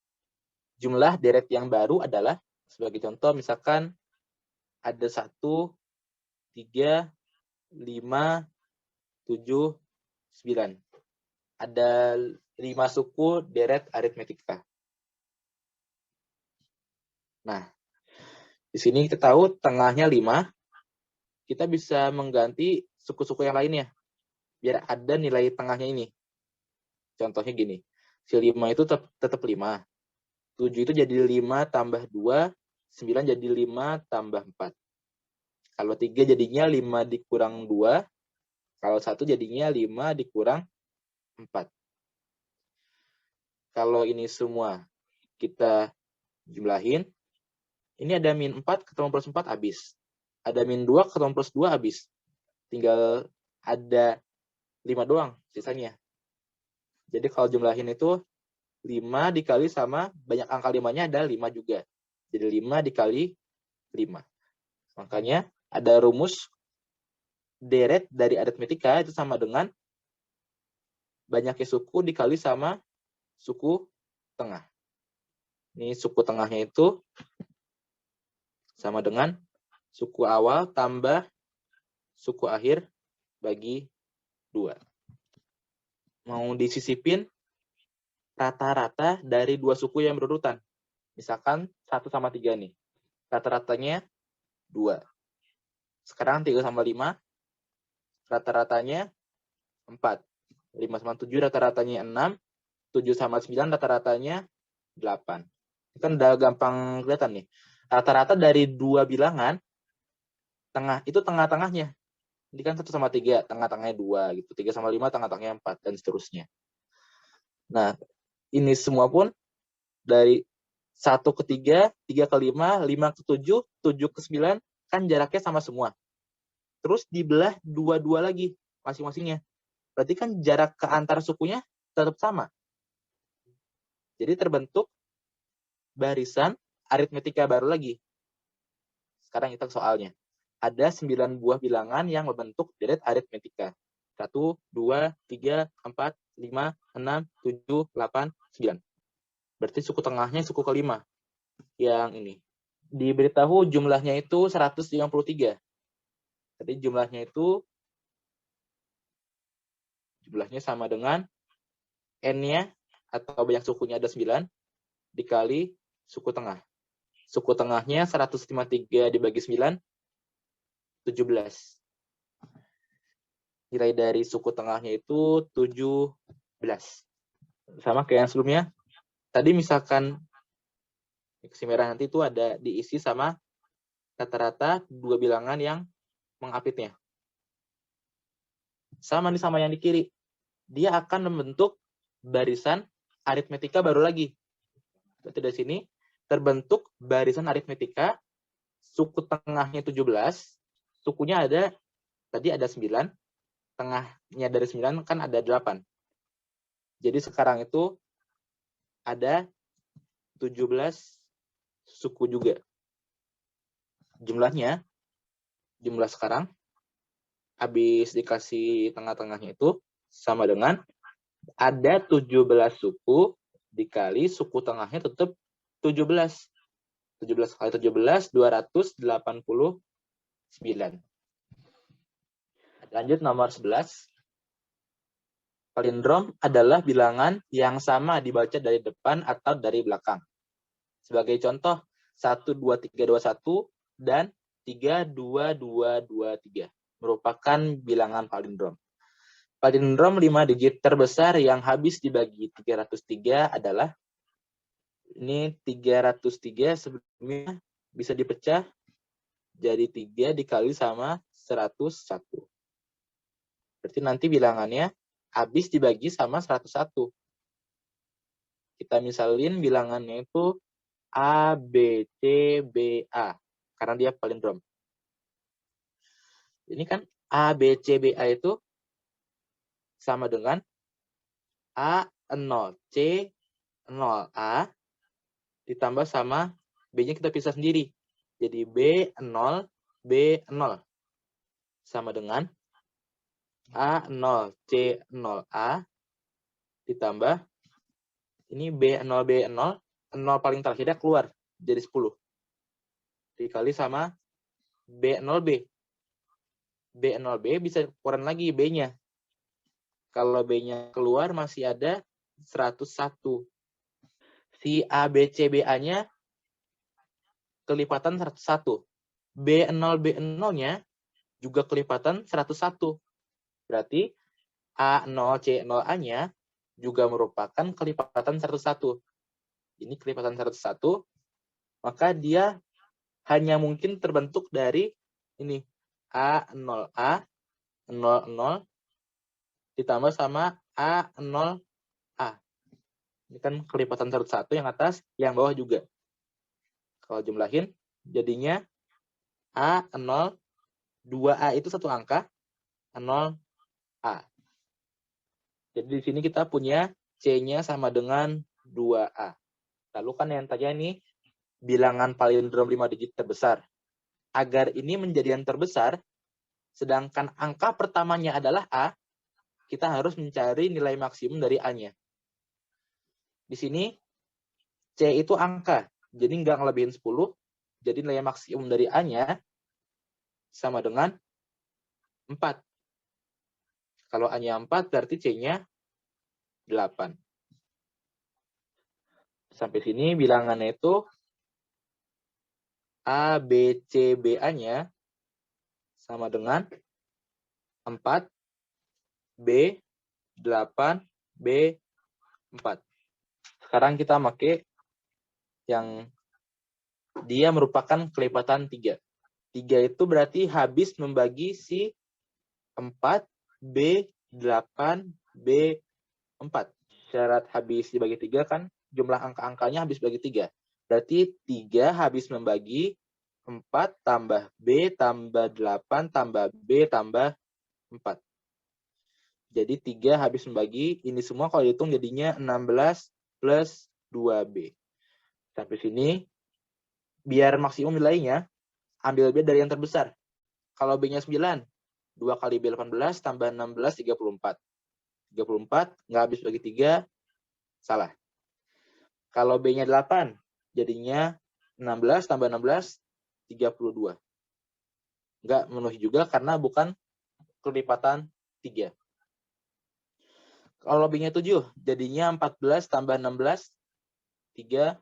jumlah deret yang baru adalah, sebagai contoh misalkan ada 1, 3, 5, 7, 9. Ada 5 suku deret aritmetika. Nah, di sini kita tahu tengahnya 5. Kita bisa mengganti suku-suku yang lainnya. Biar ada nilai tengahnya ini. Contohnya gini. Si 5 itu tetap 5. 7 itu jadi 5 tambah 2. 9 jadi 5 tambah 4. Kalau 3 jadinya 5 dikurang 2. Kalau 1 jadinya 5 dikurang 4. Kalau ini semua kita jumlahin, ini ada min 4 ketemu plus 4 habis. Ada min 2 ketemu plus 2 habis. Tinggal ada 5 doang sisanya. Jadi kalau jumlahin itu 5 dikali sama banyak angka 5-nya ada 5 juga. Jadi 5 dikali 5. Makanya ada rumus deret dari aritmetika itu sama dengan banyaknya suku dikali sama suku tengah. Ini suku tengahnya itu sama dengan suku awal tambah suku akhir bagi 2. Mau disisipin rata-rata dari dua suku yang berurutan. Misalkan 1 sama 3 nih. Rata-ratanya 2. Sekarang 3 sama 5, rata-ratanya 4. 5 sama 7 rata-ratanya 6. 7 sama 9 rata-ratanya 8. Ini kan udah gampang kelihatan nih. Rata-rata dari dua bilangan, itu tengah-tengahnya. Ini kan 1 sama 3, tengah-tengahnya 2. Gitu. 3 sama 5, tengah-tengahnya 4, dan seterusnya. Nah, ini semua pun Dari 1 ke 3, 3 ke 5, 5 ke 7, 7 ke 9, kan jaraknya sama semua. Terus dibelah 2 lagi masing-masingnya. Berarti kan jarak ke antar sukunya tetap sama. Jadi terbentuk barisan aritmetika baru lagi. Sekarang kita ke soalnya. Ada 9 buah bilangan yang membentuk deret aritmetika. 1, 2, 3, 4, 5, 6, 7, 8, 9. Berarti suku tengahnya suku kelima. Yang ini. Diberitahu jumlahnya itu 153. Jadi jumlahnya sama dengan N-nya atau banyak sukunya ada 9 dikali suku tengah. Suku tengahnya 153 dibagi 9, 17. Nilai dari suku tengahnya itu 17. Sama kayak yang sebelumnya. Tadi misalkan X merah nanti itu ada diisi sama rata-rata 2 bilangan yang mengapitnya. Sama nih sama yang di kiri. Dia akan membentuk barisan aritmetika baru lagi. Berarti dari sini terbentuk barisan aritmetika, suku tengahnya 17, sukunya tadi ada 9, tengahnya dari 9 kan ada 8. Jadi sekarang itu ada 17 suku juga. Jumlah sekarang habis dikasih tengah-tengahnya itu sama dengan ada 17 suku dikali suku tengahnya tetap 17. 17 kali 17, 289. Lanjut nomor 11. Palindrom adalah bilangan yang sama dibaca dari depan atau dari belakang. Sebagai contoh, 1, 2, 3, 2, 1 dan 3, 2, 2, 2, 3 merupakan bilangan palindrom. Palindrom 5 digit terbesar yang habis dibagi 303 adalah ini 303 sebelumnya bisa dipecah jadi 3 dikali sama 101. Berarti nanti bilangannya habis dibagi sama 101. Kita misalin bilangannya itu A, B, C, B, A. Karena dia palindrom. Ini kan A, B, C, B, A itu sama dengan A0, C0A ditambah sama B-nya kita pisah sendiri. Jadi B0, B0 sama dengan A0, C0A ditambah ini B0, B0, 0 paling terakhirnya keluar jadi 10. Dikali sama B0B. B0B bisa keluaran lagi B-nya. Kalau B-nya keluar masih ada 101. Si ABCBA-nya kelipatan 101. B0B0-nya juga kelipatan 101. Berarti A0C0A-nya juga merupakan kelipatan 101. Ini kelipatan 101, maka dia hanya mungkin terbentuk dari ini A0A 00 ditambah sama A0A. Ini kan kelipatan 101 yang atas, yang bawah juga. Kalau jumlahin jadinya A0 2A itu satu angka 0A. Jadi di sini kita punya C-nya sama dengan 2A. Lalu kan yang tadi ini bilangan palindrom 5 digit terbesar. Agar ini menjadi yang terbesar, sedangkan angka pertamanya adalah A, kita harus mencari nilai maksimum dari A-nya. Di sini C itu angka, jadi nggak ngelebihin 10, jadi nilai maksimum dari A-nya sama dengan 4. Kalau A-nya 4, berarti C-nya 8. Sampai sini bilangannya itu A, B, C, B-A-nya sama dengan 4, B, 8, B, 4. Sekarang kita pakai yang dia merupakan kelipatan 3. 3 itu berarti habis membagi si 4, B, 8, B, 4. Syarat habis dibagi 3 kan jumlah angka-angkanya habis bagi 3. Berarti 3 habis membagi 4 tambah B tambah 8 tambah B tambah 4. Jadi 3 habis membagi, ini semua kalau dihitung jadinya 16 plus 2B. Sampai sini, biar maksimum nilainya, ambil B dari yang terbesar. Kalau B-nya 9, 2 kali B 18 tambah 16, 34. 34, nggak habis bagi 3, salah. Kalau B-nya 8, jadinya 16 tambah 16, 32. Nggak memenuhi juga karena bukan kelipatan 3. Kalau B-nya 7, jadinya 14 tambah 16, 30.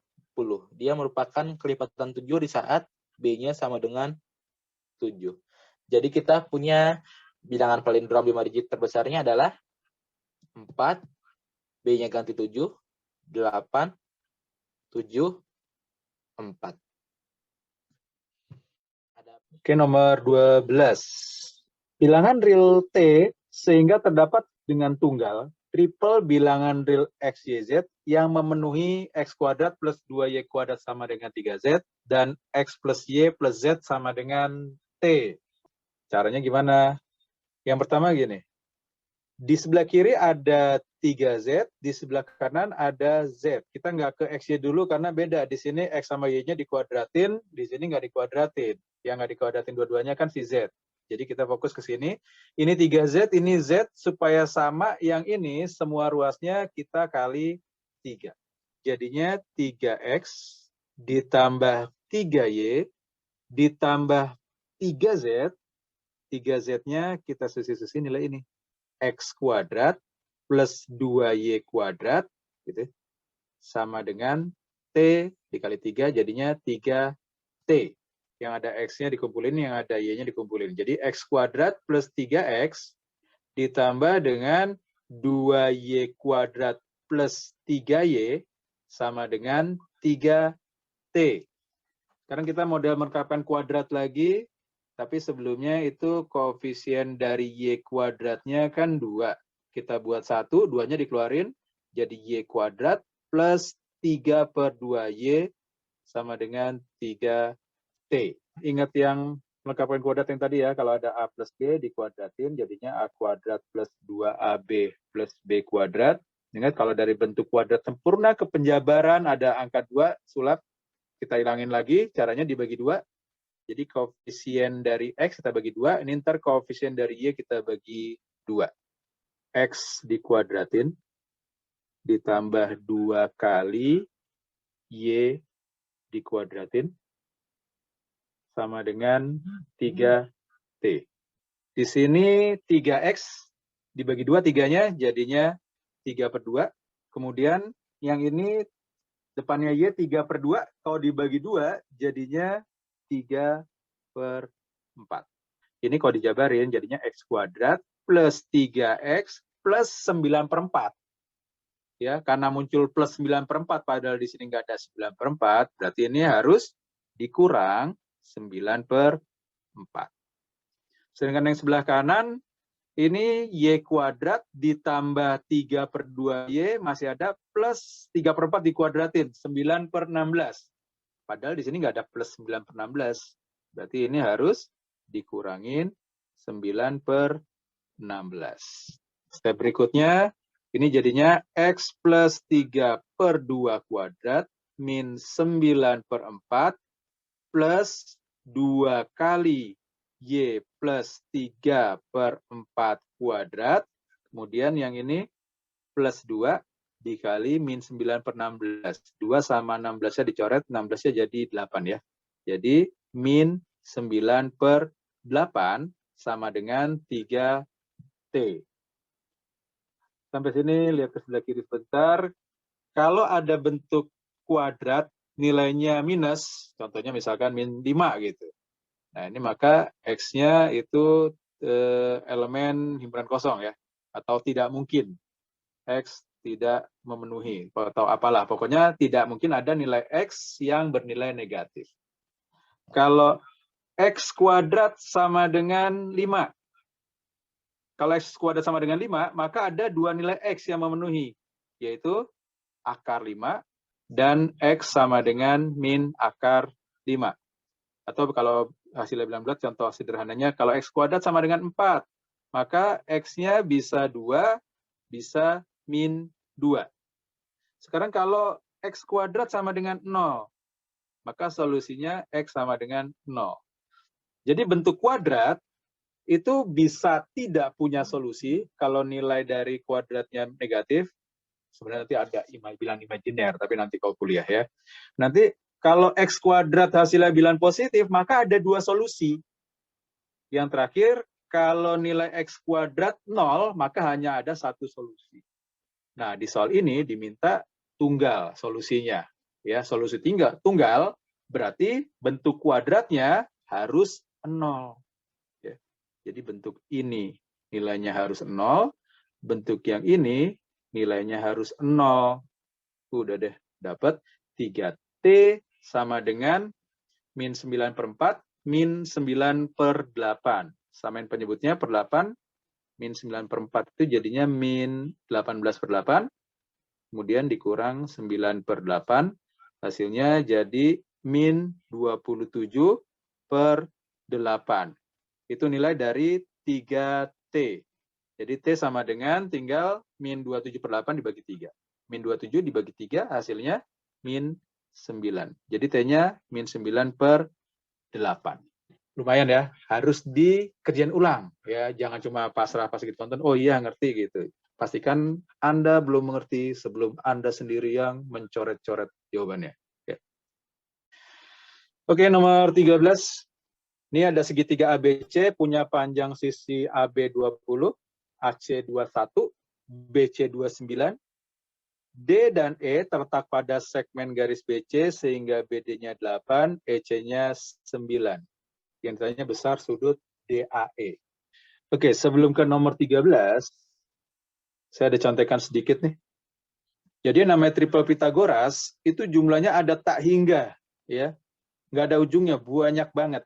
Dia merupakan kelipatan 7 di saat B-nya sama dengan 7. Jadi kita punya bilangan palindrom 5 digit terbesarnya adalah 4, B-nya ganti 7, 8, 7, 4. Oke, nomor 12. Bilangan real T sehingga terdapat dengan tunggal triple bilangan real X, Y, Z yang memenuhi X kuadrat plus 2Y kuadrat sama dengan 3Z dan X plus Y plus Z sama dengan T. Caranya gimana? Yang pertama gini. Di sebelah kiri ada 3Z, di sebelah kanan ada Z. Kita nggak ke XY dulu karena beda. Di sini X sama Y-nya dikuadratin, di sini nggak dikuadratin. Yang nggak dikuadratin dua-duanya kan si Z. Jadi kita fokus ke sini. Ini 3Z, ini Z. Supaya sama, yang ini semua ruasnya kita kali 3. Jadinya 3X ditambah 3Y ditambah 3Z. 3Z-nya kita susun nilai ini. X kuadrat plus 2Y kuadrat gitu, sama dengan T dikali 3 jadinya 3T. Yang ada X-nya dikumpulin, yang ada Y-nya dikumpulin. Jadi X kuadrat plus 3X ditambah dengan 2Y kuadrat plus 3Y sama dengan 3T. Sekarang kita model melengkapkan kuadrat lagi. Tapi sebelumnya itu koefisien dari Y kuadratnya kan 2. Kita buat 1, 2-nya dikeluarin. Jadi Y kuadrat plus 3 per 2Y sama dengan 3T. Ingat yang melengkapkan kuadrat yang tadi ya. Kalau ada A plus B dikuadratin jadinya A kuadrat plus 2AB plus B kuadrat. Ingat kalau dari bentuk kuadrat sempurna ke penjabaran ada angka 2, sulap. Kita hilangin lagi, caranya dibagi 2. Jadi koefisien dari X kita bagi 2, ini ntar koefisien dari Y kita bagi 2. X dikuadratin, ditambah 2 kali Y dikuadratin, sama dengan 3T. Di sini 3X dibagi 2, 3-nya jadinya 3 per 2. Kemudian yang ini depannya Y 3 per 2, kalau dibagi 2 jadinya 3 per 4. Ini kalau dijabarin jadinya X kuadrat plus 3X plus 9 per 4. Ya, karena muncul plus 9 per 4 padahal di sini nggak ada 9 per 4, berarti ini harus dikurang 9 per 4. Sedangkan yang sebelah kanan, ini Y kuadrat ditambah 3 per 2Y masih ada plus 3 per 4 dikuadratin, 9 per 16. Padahal di sini nggak ada plus 9 per 16. Berarti ini harus dikurangin 9 per 16. Step berikutnya, ini jadinya X plus 3 per 2 kuadrat min 9 per 4 plus 2 kali Y plus 3 per 4 kuadrat. Kemudian yang ini plus 2 dikali min 9 per 16. 2 sama 16-nya dicoret, 16-nya jadi 8 ya. Jadi min 9 per 8 sama dengan 3T. Sampai sini lihat ke sebelah kiri sebentar. Kalau ada bentuk kuadrat nilainya minus, contohnya misalkan min 5 gitu. Nah ini maka X-nya itu elemen himpunan kosong ya. Atau tidak mungkin. X tidak memenuhi atau apalah, pokoknya tidak mungkin ada nilai X yang bernilai negatif. Kalau X kuadrat sama dengan 5, kalau X kuadrat sama dengan 5, maka ada 2 nilai X yang memenuhi, yaitu akar 5 dan X sama dengan min akar 5. Atau kalau hasilnya bilang bulat, contoh sederhananya, kalau X kuadrat sama dengan 4, maka X-nya bisa 2, bisa min 2. Sekarang kalau X kuadrat sama dengan 0, maka solusinya X sama dengan 0. Jadi bentuk kuadrat itu bisa tidak punya solusi kalau nilai dari kuadratnya negatif. Sebenarnya nanti ada bilang imajiner, tapi nanti kau kuliah ya. Nanti kalau X kuadrat hasilnya bilang positif, maka ada 2 solusi. Yang terakhir, kalau nilai X kuadrat 0, maka hanya ada 1 solusi. Nah, di soal ini diminta tunggal solusinya. Ya, solusi tunggal berarti bentuk kuadratnya harus 0. Ya. Jadi bentuk ini nilainya harus 0, bentuk yang ini nilainya harus 0. Udah deh, dapat 3T sama dengan min 9/4, min 9/8. Samain penyebutnya per 8, min 9/4 itu jadinya min 18/8, kemudian dikurang 9/8, hasilnya jadi min 27/8. Itu nilai dari 3T. Jadi T sama dengan tinggal min 27/8 dibagi 3. Min 27 dibagi 3 hasilnya min 9. Jadi T-nya min 9/8. Lumayan ya, harus dikerjain ulang. Ya, jangan cuma pasrah pas gitu tonton, oh iya ngerti gitu. Pastikan Anda belum mengerti sebelum Anda sendiri yang mencoret-coret jawabannya. Ya. Oke, nomor 13. Ini ada segitiga ABC punya panjang sisi AB 20, AC 21, BC 29. D dan E terletak pada segmen garis BC sehingga BD-nya 8, EC-nya 9. Yang ditanya besar sudut DAE. Oke, sebelum ke nomor 13, saya ada contekan sedikit nih. Jadi yang namanya triple Pythagoras itu jumlahnya ada tak hingga, ya, nggak ada ujungnya, banyak banget.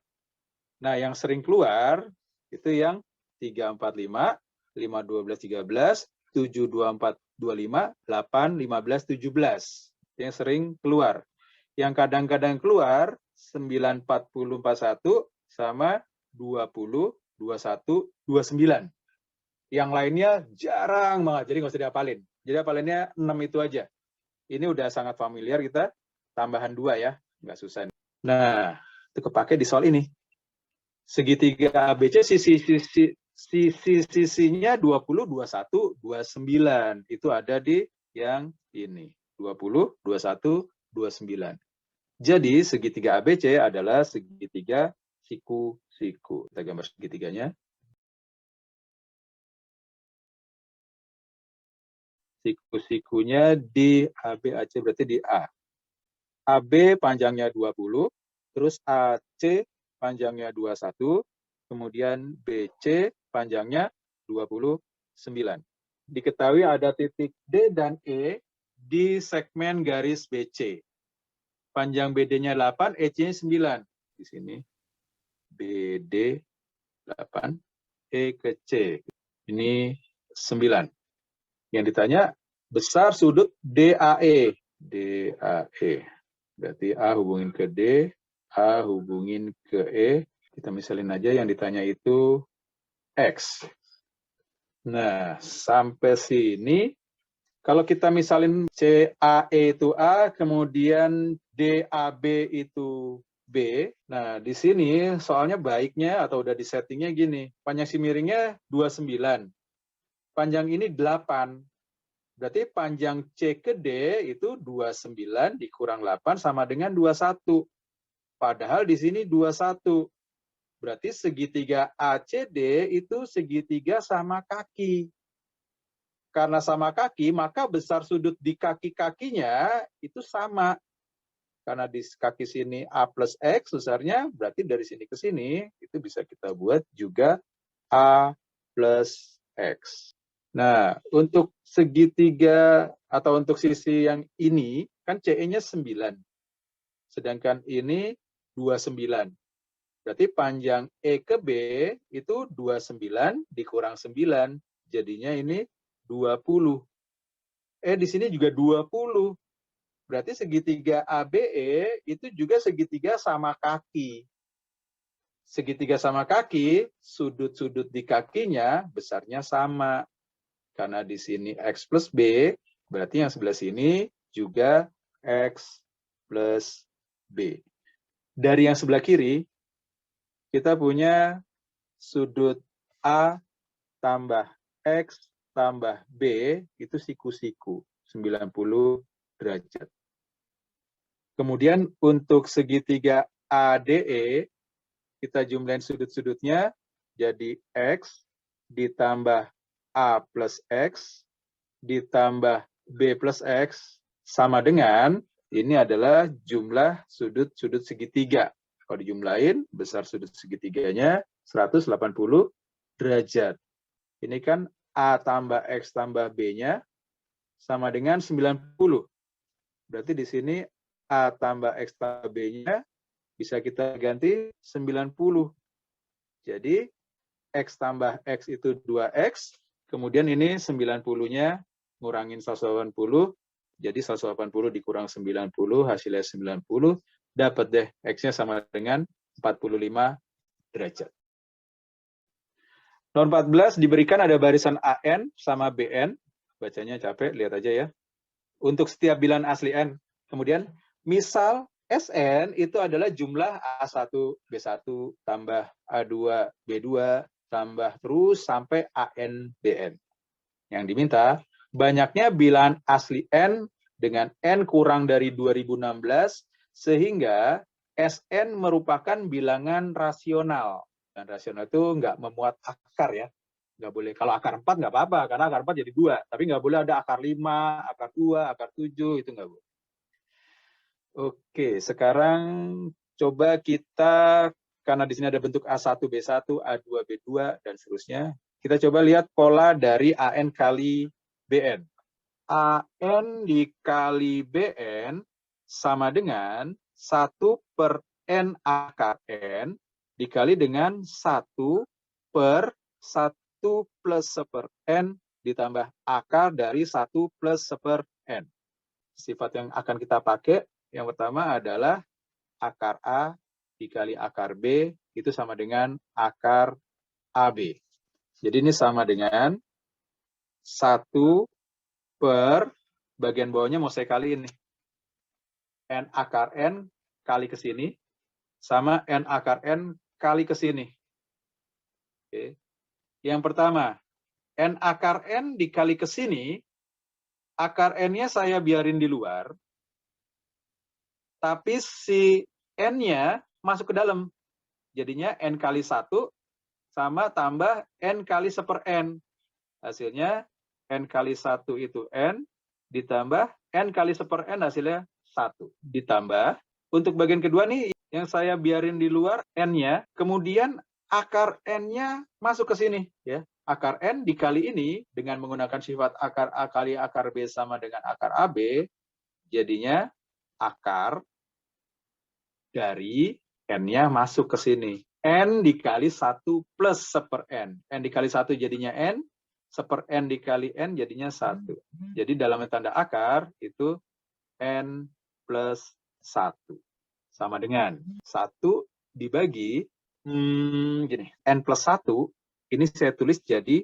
Nah, yang sering keluar itu yang 3, 4, 5, 5, 12, 13, 7, 2, 4, 25, 8, 15, 17. Yang sering keluar. Yang kadang-kadang keluar 9, 40, 41 sama 20, 21, 29. Yang lainnya jarang banget, jadi nggak usah dihafalin. Jadi hafalinnya 6 itu aja. Ini udah sangat familiar kita, tambahan 2 ya, nggak susah. Nah, itu kepake di soal ini. Segitiga ABC sisinya 20, 21, 29. Itu ada di yang ini. 20, 21, 29. Jadi segitiga ABC adalah segitiga siku-siku. Kita gambar segitiganya. Siku-sikunya di AB, AC berarti di A. AB panjangnya 20, terus AC panjangnya 21, kemudian BC panjangnya 29. Diketahui ada titik D dan E di segmen garis BC. Panjang BD-nya 8, EC-nya 9. Di sini BD 8, E ke C. Ini 9. Yang ditanya besar sudut DAE. DAE. Berarti A hubungin ke D, A hubungin ke E. Kita misalin aja yang ditanya itu X. Nah, sampai sini, kalau kita misalin CAE itu A, kemudian DAB itu B. Nah, di sini soalnya baiknya atau udah di settingnya gini. Panjang si miringnya 29. Panjang ini 8. Berarti panjang C ke D itu 29 dikurang 8 sama dengan 21. Padahal di sini 21. Berarti segitiga ACD itu segitiga sama kaki. Karena sama kaki, maka besar sudut di kaki-kakinya itu sama. Karena di kaki sini A plus X besarnya, berarti dari sini ke sini, itu bisa kita buat juga A plus X. Nah, untuk segitiga atau untuk sisi yang ini, kan CE-nya 9. Sedangkan ini 29. Berarti panjang E ke B itu 29 dikurang 9. Jadinya ini 20. Di sini juga 20. Berarti segitiga ABE itu juga segitiga sama kaki. Segitiga sama kaki, sudut-sudut di kakinya besarnya sama. Karena di sini X plus B, berarti yang sebelah sini juga X plus B. Dari yang sebelah kiri, kita punya sudut A tambah X tambah B, itu siku-siku, 90 derajat. Kemudian untuk segitiga ADE, kita jumlahin sudut-sudutnya, jadi X ditambah A plus X ditambah B plus X sama dengan, ini adalah jumlah sudut-sudut segitiga. Kalau dijumlahin, besar sudut segitiganya 180 derajat. Ini kan A tambah X tambah B-nya sama dengan 90. Berarti di sini A tambah X tambah B-nya bisa kita ganti 90. Jadi X tambah X itu 2X, kemudian ini 90-nya ngurangin 180, jadi 180 dikurang 90, hasilnya 90, dapat deh X-nya sama dengan 45 derajat. Nomor 14 diberikan ada barisan AN sama BN, bacanya capek, lihat aja ya. Untuk setiap bilangan asli N. Kemudian, misal SN itu adalah jumlah A1, B1, tambah A2, B2, tambah terus sampai AN, BN. Yang diminta, banyaknya bilangan asli N dengan N kurang dari 2016, sehingga SN merupakan bilangan rasional. Dan rasional itu nggak memuat akar ya. Nggak boleh. Kalau akar 4 nggak apa-apa, karena akar 4 jadi 2. Tapi nggak boleh ada akar 5, akar 2, akar 7, itu nggak boleh. Oke, sekarang coba kita, karena di sini ada bentuk A1, B1, A2, B2, dan seterusnya. Kita coba lihat pola dari AN kali BN. AN dikali BN sama dengan 1 per N akar N dikali dengan 1 per 1 plus 1 per N ditambah akar dari 1 plus 1 per N. Sifat yang akan kita pakai, yang pertama adalah akar A dikali akar B, itu sama dengan akar AB. Jadi ini sama dengan 1 per, bagian bawahnya mau saya kaliin nih. N akar N kali ke sini, sama N akar N kali ke sini. Oke. Yang pertama, N akar N dikali ke sini, akar N-nya saya biarin di luar, tapi si N-nya masuk ke dalam. Jadinya N kali 1 sama tambah N kali 1 per N. Hasilnya N kali 1 itu N, ditambah N kali 1 per N hasilnya 1. Ditambah, untuk bagian kedua nih, yang saya biarin di luar N-nya, kemudian akar N-nya masuk ke sini. Ya. Akar N dikali ini, dengan menggunakan sifat akar A kali akar B sama dengan akar AB, jadinya akar dari N-nya masuk ke sini. N dikali 1 plus 1 per N. N dikali 1 jadinya N, 1 per N dikali N jadinya 1. Jadi dalam tanda akar itu N plus 1. Sama dengan 1 dibagi, gini, N plus 1, ini saya tulis jadi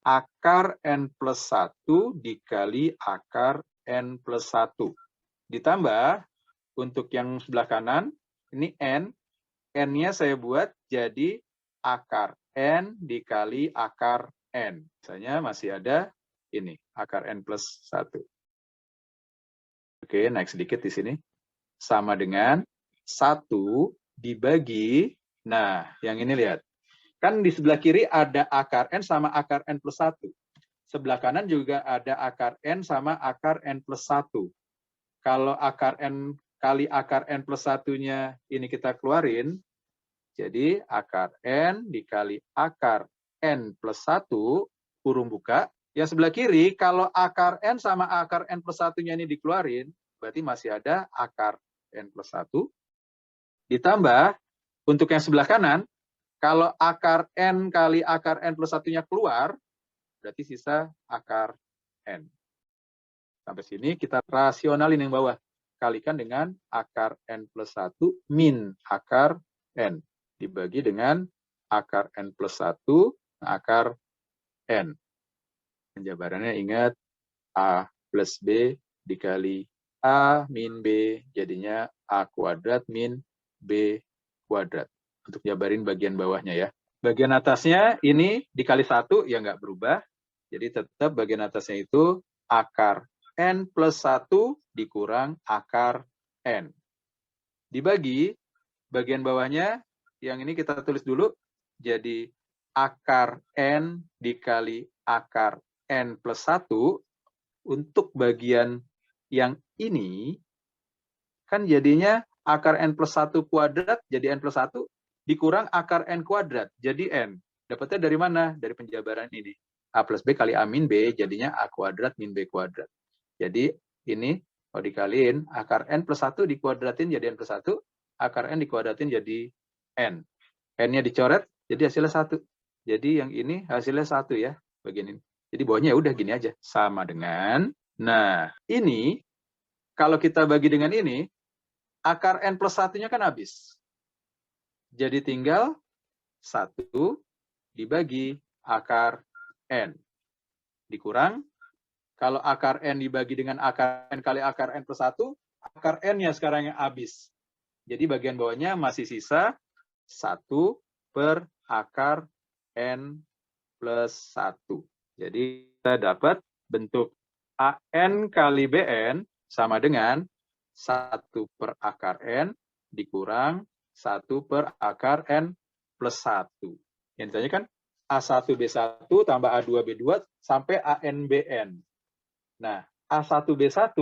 akar N plus 1 dikali akar N plus 1. Ditambah, untuk yang sebelah kanan, ini N, N-nya saya buat jadi akar N dikali akar N. Misalnya masih ada ini, akar N plus 1. Oke, naik sedikit di sini. Sama dengan 1 dibagi, nah yang ini lihat. Kan di sebelah kiri ada akar N sama akar N plus 1. Sebelah kanan juga ada akar N sama akar N plus 1. Kalau akar N kali akar N plus 1-nya ini kita keluarin, jadi akar N dikali akar N plus 1, kurung buka. Yang sebelah kiri, kalau akar N sama akar N plus 1-nya ini dikeluarin, berarti masih ada akar N plus 1. Ditambah, untuk yang sebelah kanan, kalau akar N kali akar N plus 1-nya keluar, berarti sisa akar N. Sampai sini kita rasionalin yang bawah. kalikan dengan akar N plus 1 min akar N. Dibagi dengan akar N plus 1 akar N. Penjabarannya ingat, A plus B dikali A min B, jadinya A kuadrat min B kuadrat. Untuk jabarin bagian bawahnya ya. Bagian atasnya ini dikali 1, ya nggak berubah. Jadi tetap bagian atasnya itu akar N plus 1 dikurang akar N. Dibagi, bagian bawahnya, yang ini kita tulis dulu, jadi akar N dikali akar N plus 1, untuk bagian yang ini, kan jadinya akar N plus 1 kuadrat, jadi N plus 1, dikurang akar N kuadrat, jadi N. Dapatnya dari mana? Dari penjabaran ini. A plus B kali A min B, jadinya A kuadrat min B kuadrat. Jadi ini kalau dikaliin akar N plus 1 dikuadratin jadi N plus 1, akar N dikuadratin jadi N. N-nya dicoret jadi hasilnya 1. Jadi yang ini hasilnya 1 ya, bagian ini. Jadi bawahnya ya udah gini aja, sama dengan, nah ini kalau kita bagi dengan ini, akar N plus 1-nya kan habis. Jadi tinggal 1 dibagi akar N. Dikurang, kalau akar N dibagi dengan akar N kali akar N plus 1, akar N-nya sekarang yang habis. Jadi bagian bawahnya masih sisa 1 per akar N plus 1. Jadi kita dapat bentuk AN kali BN sama dengan 1 per akar N dikurang 1 per akar N plus 1. Yang ditanya kan A1B1 tambah A2B2 sampai ANBN. Nah, A1B1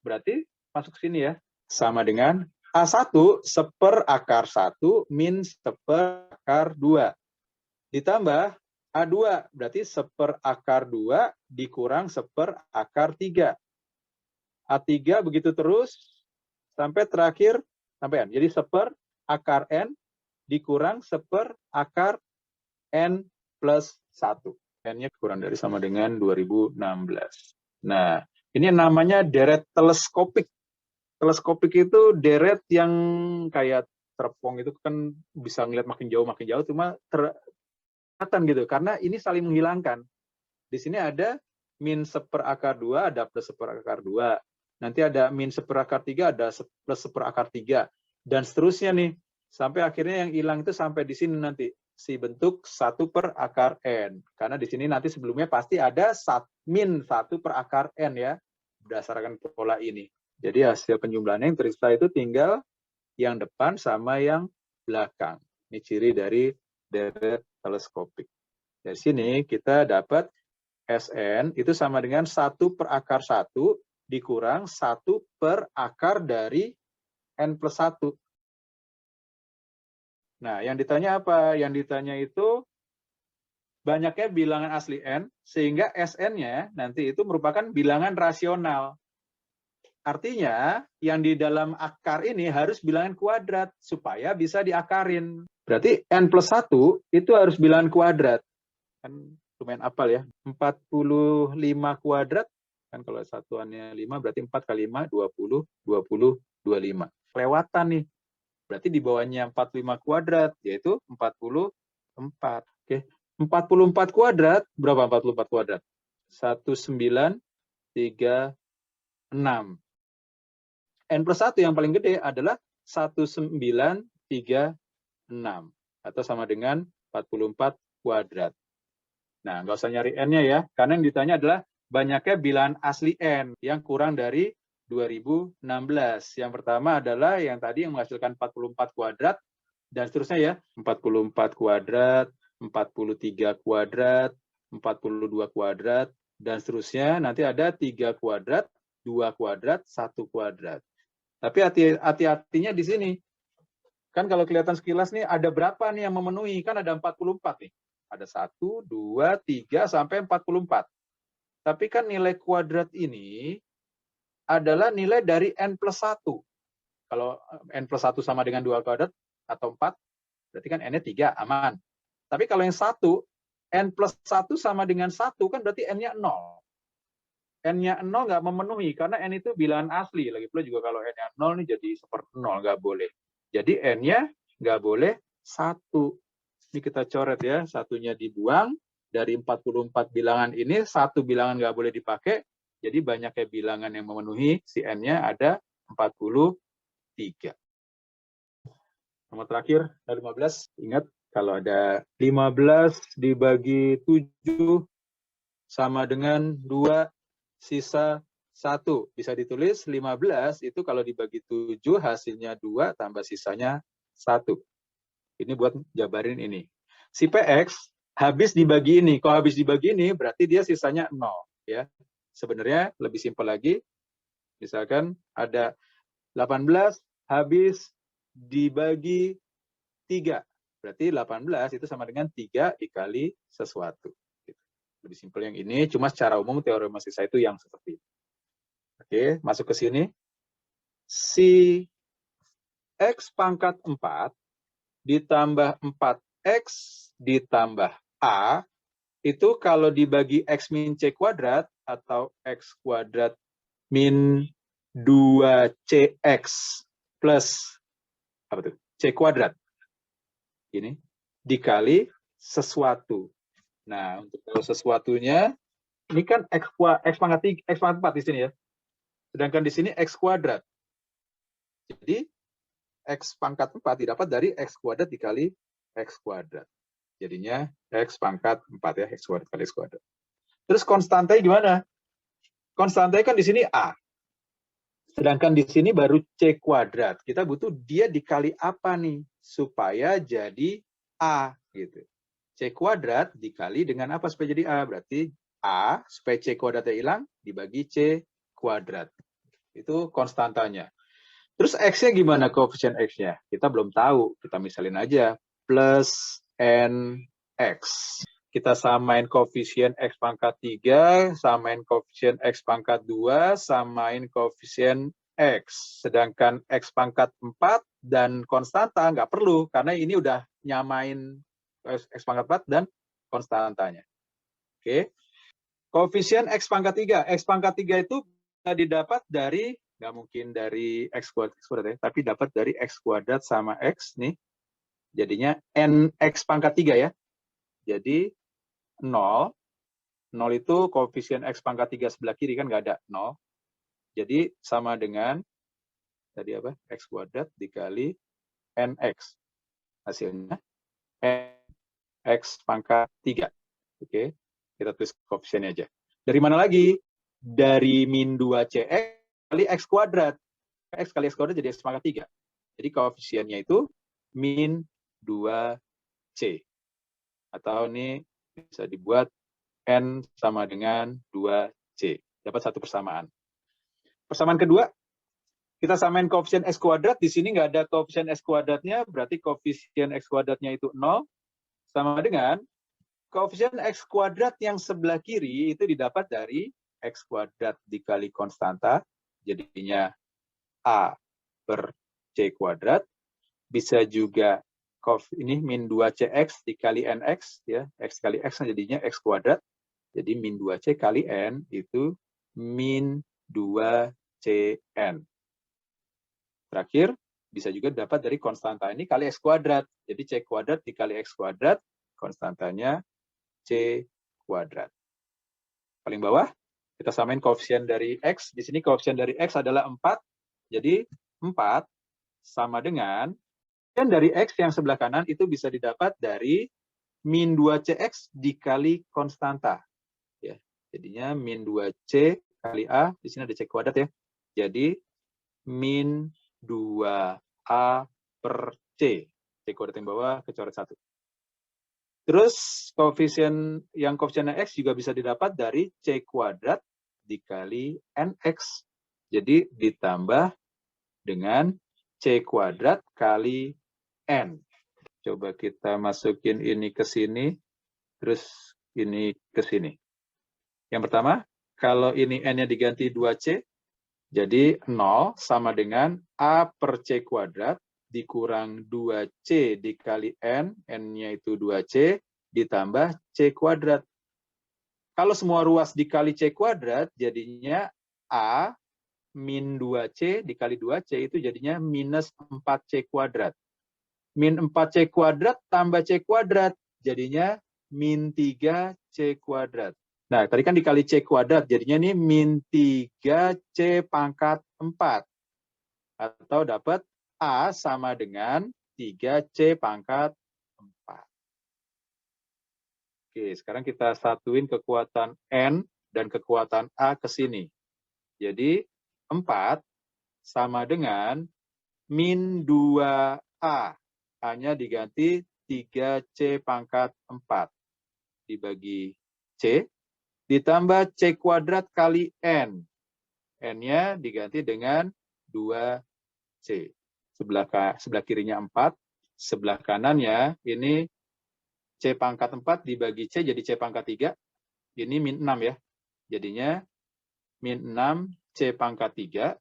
berarti masuk sini ya. Sama dengan A1 seper akar 1 min seper akar 2. Ditambah A2 berarti seper akar 2 dikurang seper akar 3. A3 begitu terus sampai terakhir sampai N. Jadi seper akar N dikurang seper akar N plus 1. N-nya kurang dari sama dengan 2016. Nah, ini namanya deret teleskopik. Teleskopik itu deret yang kayak terpong itu kan bisa ngeliat makin jauh, cuma kelihatan gitu. Karena ini saling menghilangkan. Di sini ada min seper akar 2, ada plus seper akar 2. Nanti ada min seper akar 3, ada plus seper akar 3. Dan seterusnya nih. Sampai akhirnya yang hilang itu sampai di sini nanti. Si bentuk 1 per akar N. Karena di sini nanti sebelumnya pasti ada min 1 per akar N ya. Berdasarkan pola ini. Jadi hasil penjumlahannya yang tersisa itu tinggal yang depan sama yang belakang. Ini ciri dari deret teleskopik. Dari sini kita dapat SN itu sama dengan 1 per akar 1 dikurang 1 per akar dari N plus 1. Nah, yang ditanya apa? Yang ditanya itu banyaknya bilangan asli N, sehingga SN-nya nanti itu merupakan bilangan rasional. Artinya, yang di dalam akar ini harus bilangan kuadrat, supaya bisa diakarin. Berarti N plus 1 itu harus bilangan kuadrat. Kan lumayan apal ya, 45 kuadrat, kan kalau satuannya 5, berarti 4 kali 5, 20, 20, 25. Kelewatan nih. Berarti di bawahnya 45 kuadrat, yaitu 44. Oke. 44 kuadrat, berapa 44 kuadrat? 1936. N plus 1 yang paling gede adalah 1936. Atau sama dengan 44 kuadrat. Nah, nggak usah nyari N-nya ya, karena yang ditanya adalah banyaknya bilangan asli N yang kurang dari 2016. Yang pertama adalah yang tadi yang menghasilkan 44 kuadrat dan seterusnya ya. 44 kuadrat, 43 kuadrat, 42 kuadrat dan seterusnya. Nanti ada 3 kuadrat, 2 kuadrat, 1 kuadrat. Tapi hati-hatinya di sini. Kan kalau kelihatan sekilas nih ada berapa nih yang memenuhi? Kan ada 44 nih. Ada 1, 2, 3 sampai 44. Tapi kan nilai kuadrat ini adalah nilai dari N plus 1. Kalau N plus 1 sama dengan 2 kuadrat atau 4, berarti kan N-nya 3, aman. Tapi kalau yang 1, N plus 1 sama dengan 1, kan berarti N-nya 0. N-nya 0 nggak memenuhi, karena N itu bilangan asli. Lagi pula juga kalau N-nya 0 nih jadi seperti 0, nggak boleh. Jadi N-nya nggak boleh 1. Ini kita coret ya, satunya dibuang. Dari 44 bilangan ini, 1 bilangan nggak boleh dipakai. Jadi banyaknya bilangan yang memenuhi, si N-nya ada 43. Nomor terakhir, ada 15. Ingat, kalau ada 15 dibagi 7 sama dengan 2 sisa 1. Bisa ditulis 15 itu kalau dibagi 7 hasilnya 2 tambah sisanya 1. Ini buat jabarin ini. Si PX habis dibagi ini. Kalau habis dibagi ini berarti dia sisanya 0. Ya. Sebenarnya lebih simpel lagi. Misalkan ada 18 habis dibagi 3. Berarti 18 itu sama dengan 3 dikali sesuatu. Lebih simpel yang ini, cuma secara umum teorema sisa itu yang seperti itu. Oke, masuk ke sini. Si X pangkat 4 ditambah 4X ditambah A, itu kalau dibagi X min C kuadrat atau X kuadrat min 2CX plus apa tuh? C kuadrat. Ini dikali sesuatu. Nah, untuk tahu sesuatunya, ini kan X pangkat 4 di sini ya. Sedangkan di sini X kuadrat. Jadi, X pangkat 4 didapat dari X kuadrat dikali X kuadrat. Jadinya X pangkat 4 ya, X kuadrat kali X kuadrat. Terus konstantanya gimana? Konstantanya kan di sini A. Sedangkan di sini baru C kuadrat. Kita butuh dia dikali apa nih? Supaya jadi A. Gitu. C kuadrat dikali dengan apa supaya jadi A? Berarti A, supaya C kuadratnya hilang, dibagi C kuadrat. Itu konstantanya. Terus X-nya gimana koefisien X-nya? Kita belum tahu. Kita misalin aja. Plus NX. Kita samain koefisien X pangkat 3, samain koefisien X pangkat 2, samain koefisien X. Sedangkan X pangkat 4 dan konstanta nggak perlu, karena ini udah nyamain X pangkat 4 dan konstantanya. Oke. Koefisien X pangkat 3. X pangkat 3 itu bisa didapat dari, nggak mungkin dari X kuadrat ya, tapi dapat dari X kuadrat sama X nih. Jadinya NX pangkat 3 ya. Jadi 0. 0 itu koefisien X pangkat 3 sebelah kiri kan nggak ada 0. Jadi sama dengan tadi apa? X kuadrat dikali NX. Hasilnya X pangkat 3. Oke, kita tulis koefisiennya aja. Dari mana lagi? Dari min 2CX kali X kuadrat. X kali X kuadrat jadi X pangkat 3. Jadi koefisiennya itu min 2C. Atau ini bisa dibuat N sama dengan 2C. Dapat satu persamaan. Persamaan kedua, kita samain koefisien X kuadrat. Di sini nggak ada koefisien X kuadratnya, berarti koefisien X kuadratnya itu 0. Sama dengan koefisien X kuadrat yang sebelah kiri itu didapat dari X kuadrat dikali konstanta. Jadinya A per C kuadrat. Bisa juga ini min 2CX dikali NX. Ya, X kali X jadinya X kuadrat. Jadi min 2C kali N itu min 2CN. Terakhir, bisa juga dapat dari konstanta ini kali X kuadrat. Jadi C kuadrat dikali X kuadrat, konstantanya C kuadrat. Paling bawah, kita samain koefisien dari X. Di sini koefisien dari X adalah 4. Jadi 4 sama dengan koefisien dari X yang sebelah kanan itu bisa didapat dari min 2CX dikali konstanta. Ya, jadinya min 2C kali A, di sini ada C kuadrat ya. Jadi min 2A per C. C kuadrat yang bawah kecoret 1. Terus koefisien X juga bisa didapat dari C kuadrat dikali NX. Jadi ditambah dengan C kuadrat kali N. Coba kita masukin ini ke sini, terus ini ke sini. Yang pertama, kalau ini N-nya diganti 2C, jadi 0 sama dengan A per C kuadrat dikurang 2C dikali N, N-nya itu 2C, ditambah C kuadrat. Kalau semua ruas dikali C kuadrat, jadinya A min 2C dikali 2C itu jadinya minus 4C kuadrat. Min 4C kuadrat tambah C kuadrat, jadinya min 3C kuadrat. Nah, tadi kan dikali C kuadrat, jadinya ini min 3C pangkat 4. Atau dapat A sama dengan 3C pangkat 4. Oke, sekarang kita satuin kekuatan N dan kekuatan A ke sini. Jadi, 4 sama dengan min 2A. A-nya diganti 3C pangkat 4. Dibagi C. Ditambah C kuadrat kali N. N-nya diganti dengan 2C. Sebelah kirinya 4. Sebelah kanannya ini C pangkat 4 dibagi C jadi C pangkat 3. Ini min 6 ya. Jadinya min 6 C pangkat 3.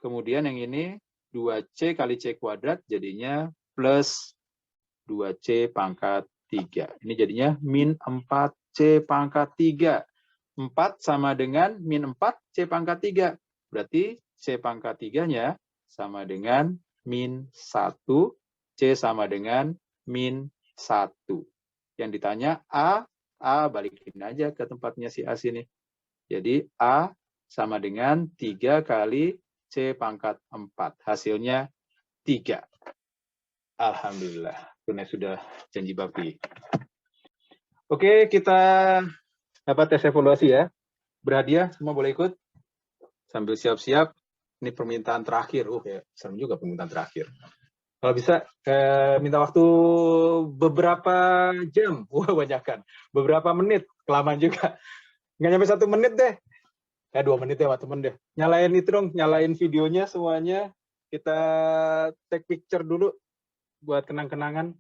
Kemudian yang ini 2C kali C kuadrat jadinya plus 2C pangkat 3. Ini jadinya min 4C pangkat 3. 4 sama dengan min 4 C pangkat 3. Berarti C pangkat 3-nya sama dengan min 1. C sama dengan min 1. Yang ditanya A balikin aja ke tempatnya si A sini. Jadi A sama dengan 3 kali C pangkat 4. Hasilnya 3. Alhamdulillah. Tunai sudah janji bakti. Oke, kita dapat tes evaluasi ya. Berhadiah, semua boleh ikut. Sambil siap-siap. Ini permintaan terakhir. Ya, serem juga permintaan terakhir. Kalau bisa, minta waktu beberapa jam. Wah, banyakan. Beberapa menit. Kelamaan juga. Nggak nyampe 1 menit deh. 2 menit ya, temen deh. Nyalain itu dong, nyalain videonya semuanya. Kita take picture dulu buat kenang-kenangan.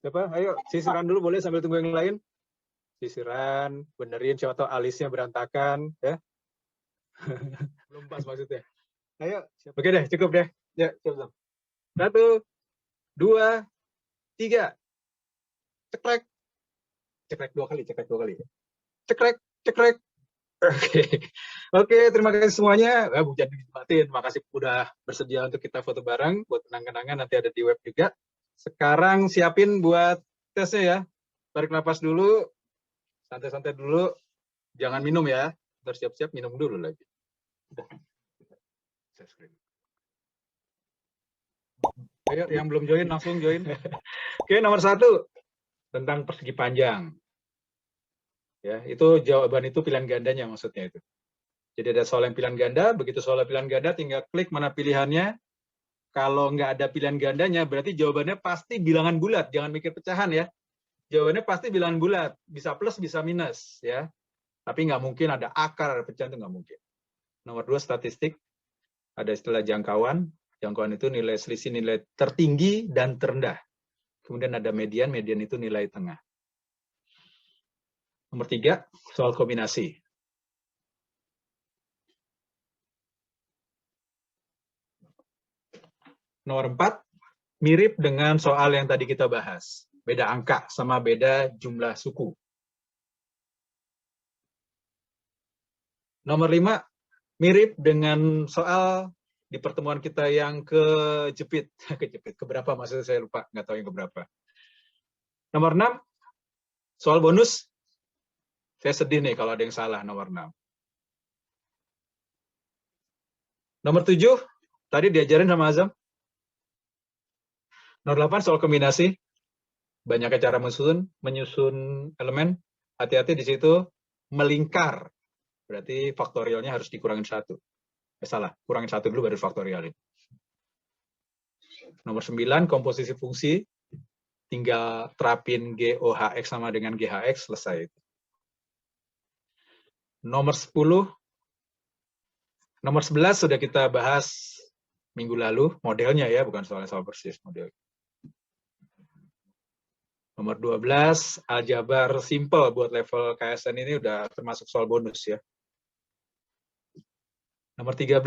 Siapa? Ayo, sisiran dulu boleh sambil tunggu yang lain. Sisiran, benerin siapa tahu alisnya berantakan. Ya. Belum pas maksudnya. Ayo, oke deh, cukup deh. Ya, siap-siap. 1, 2, 3. Cekrek. Cekrek 2 kali, cekrek 2 kali. Cekrek, cekrek. Oke, terima kasih semuanya. Bukan dinikmatin. Terima kasih udah bersedia untuk kita foto bareng. Buat kenang-kenangan nanti ada di web juga. Sekarang siapin buat tesnya ya. Tarik nafas dulu. Santai-santai dulu. Jangan minum ya. Terus siap-siap minum dulu lagi. Ayo, yang belum join langsung join. Oke, nomor 1 tentang persegi panjang. Ya, itu jawaban itu pilihan gandanya maksudnya itu. Jadi ada soal yang pilihan ganda, begitu soal pilihan ganda tinggal klik mana pilihannya. Kalau nggak ada pilihan gandanya, berarti jawabannya pasti bilangan bulat. Jangan mikir pecahan ya. Jawabannya pasti bilangan bulat, bisa plus, bisa minus ya. Tapi nggak mungkin ada akar, ada pecahan itu nggak mungkin. Nomor 2 statistik, ada istilah jangkauan. Jangkauan itu nilai selisih nilai tertinggi dan terendah. Kemudian ada median, median itu nilai tengah. Nomor 3, soal kombinasi. Nomor 4, mirip dengan soal yang tadi kita bahas. Beda angka sama beda jumlah suku. Nomor 5, mirip dengan soal di pertemuan kita yang kejepit. Keberapa maksudnya saya lupa, nggak tahu yang keberapa. Nomor 6, soal bonus. Saya sedih nih kalau ada yang salah nomor 6. Nomor 7, tadi diajarin sama Azam. Nomor 8, soal kombinasi. Banyak cara menyusun elemen. Hati-hati di situ, melingkar. Berarti faktorialnya harus dikurangin 1. Salah, kurangin 1 dulu baru faktorialin. Nomor 9, komposisi fungsi. Tinggal terapin GOHX sama dengan GHX, selesai. Nomor 10, nomor 11 sudah kita bahas minggu lalu, modelnya ya, bukan soalnya sama persis model. Nomor 12, aljabar simple buat level KSN ini udah termasuk soal bonus ya. Nomor 13,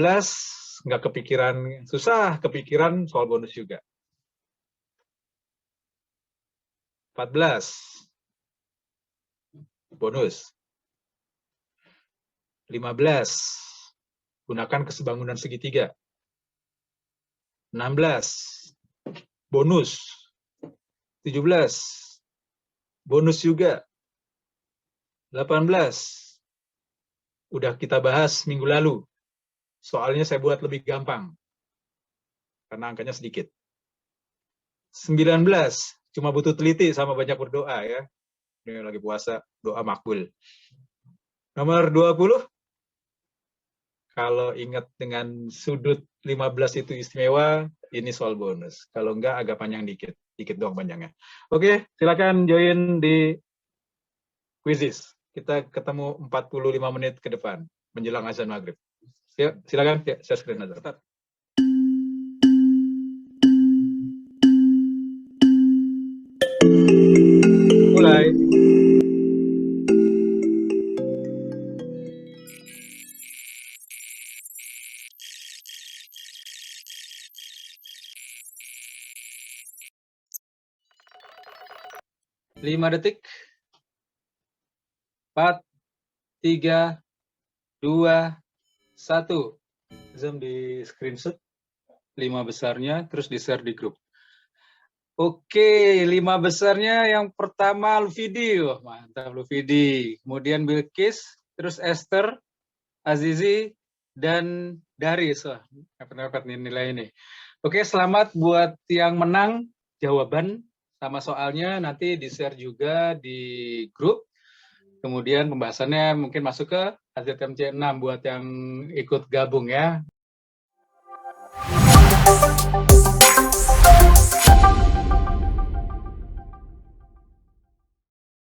nggak kepikiran, susah kepikiran soal bonus juga. 14, bonus. 15. Gunakan kesebangunan segitiga. 16. Bonus. 17. Bonus juga. 18. Udah kita bahas minggu lalu. Soalnya saya buat lebih gampang. Karena angkanya sedikit. 19. Cuma butuh teliti sama banyak berdoa ya. Ini lagi puasa, doa makbul. Nomor 20. Kalau ingat dengan sudut 15 itu istimewa, ini soal bonus. Kalau enggak agak panjang dikit. Dikit doang panjangnya. Oke, silakan join di quizzes. Kita ketemu 45 menit ke depan menjelang azan maghrib. Ya, silakan. Ya, share screen aja. Start. Mulai. Lima detik. 4, 3, 2, 1. Zoom di screenshot 5 besarnya, terus di-share di grup. Oke, 5 besarnya yang pertama Lufidi. Wah, mantap Lufidi. Kemudian Bilkis, terus Esther, Azizi, dan Daris. Wah, dapat nilai ini. Oke, selamat buat yang menang jawaban sama soalnya nanti di-share juga di grup. Kemudian pembahasannya mungkin masuk ke HZMC 6 buat yang ikut gabung ya.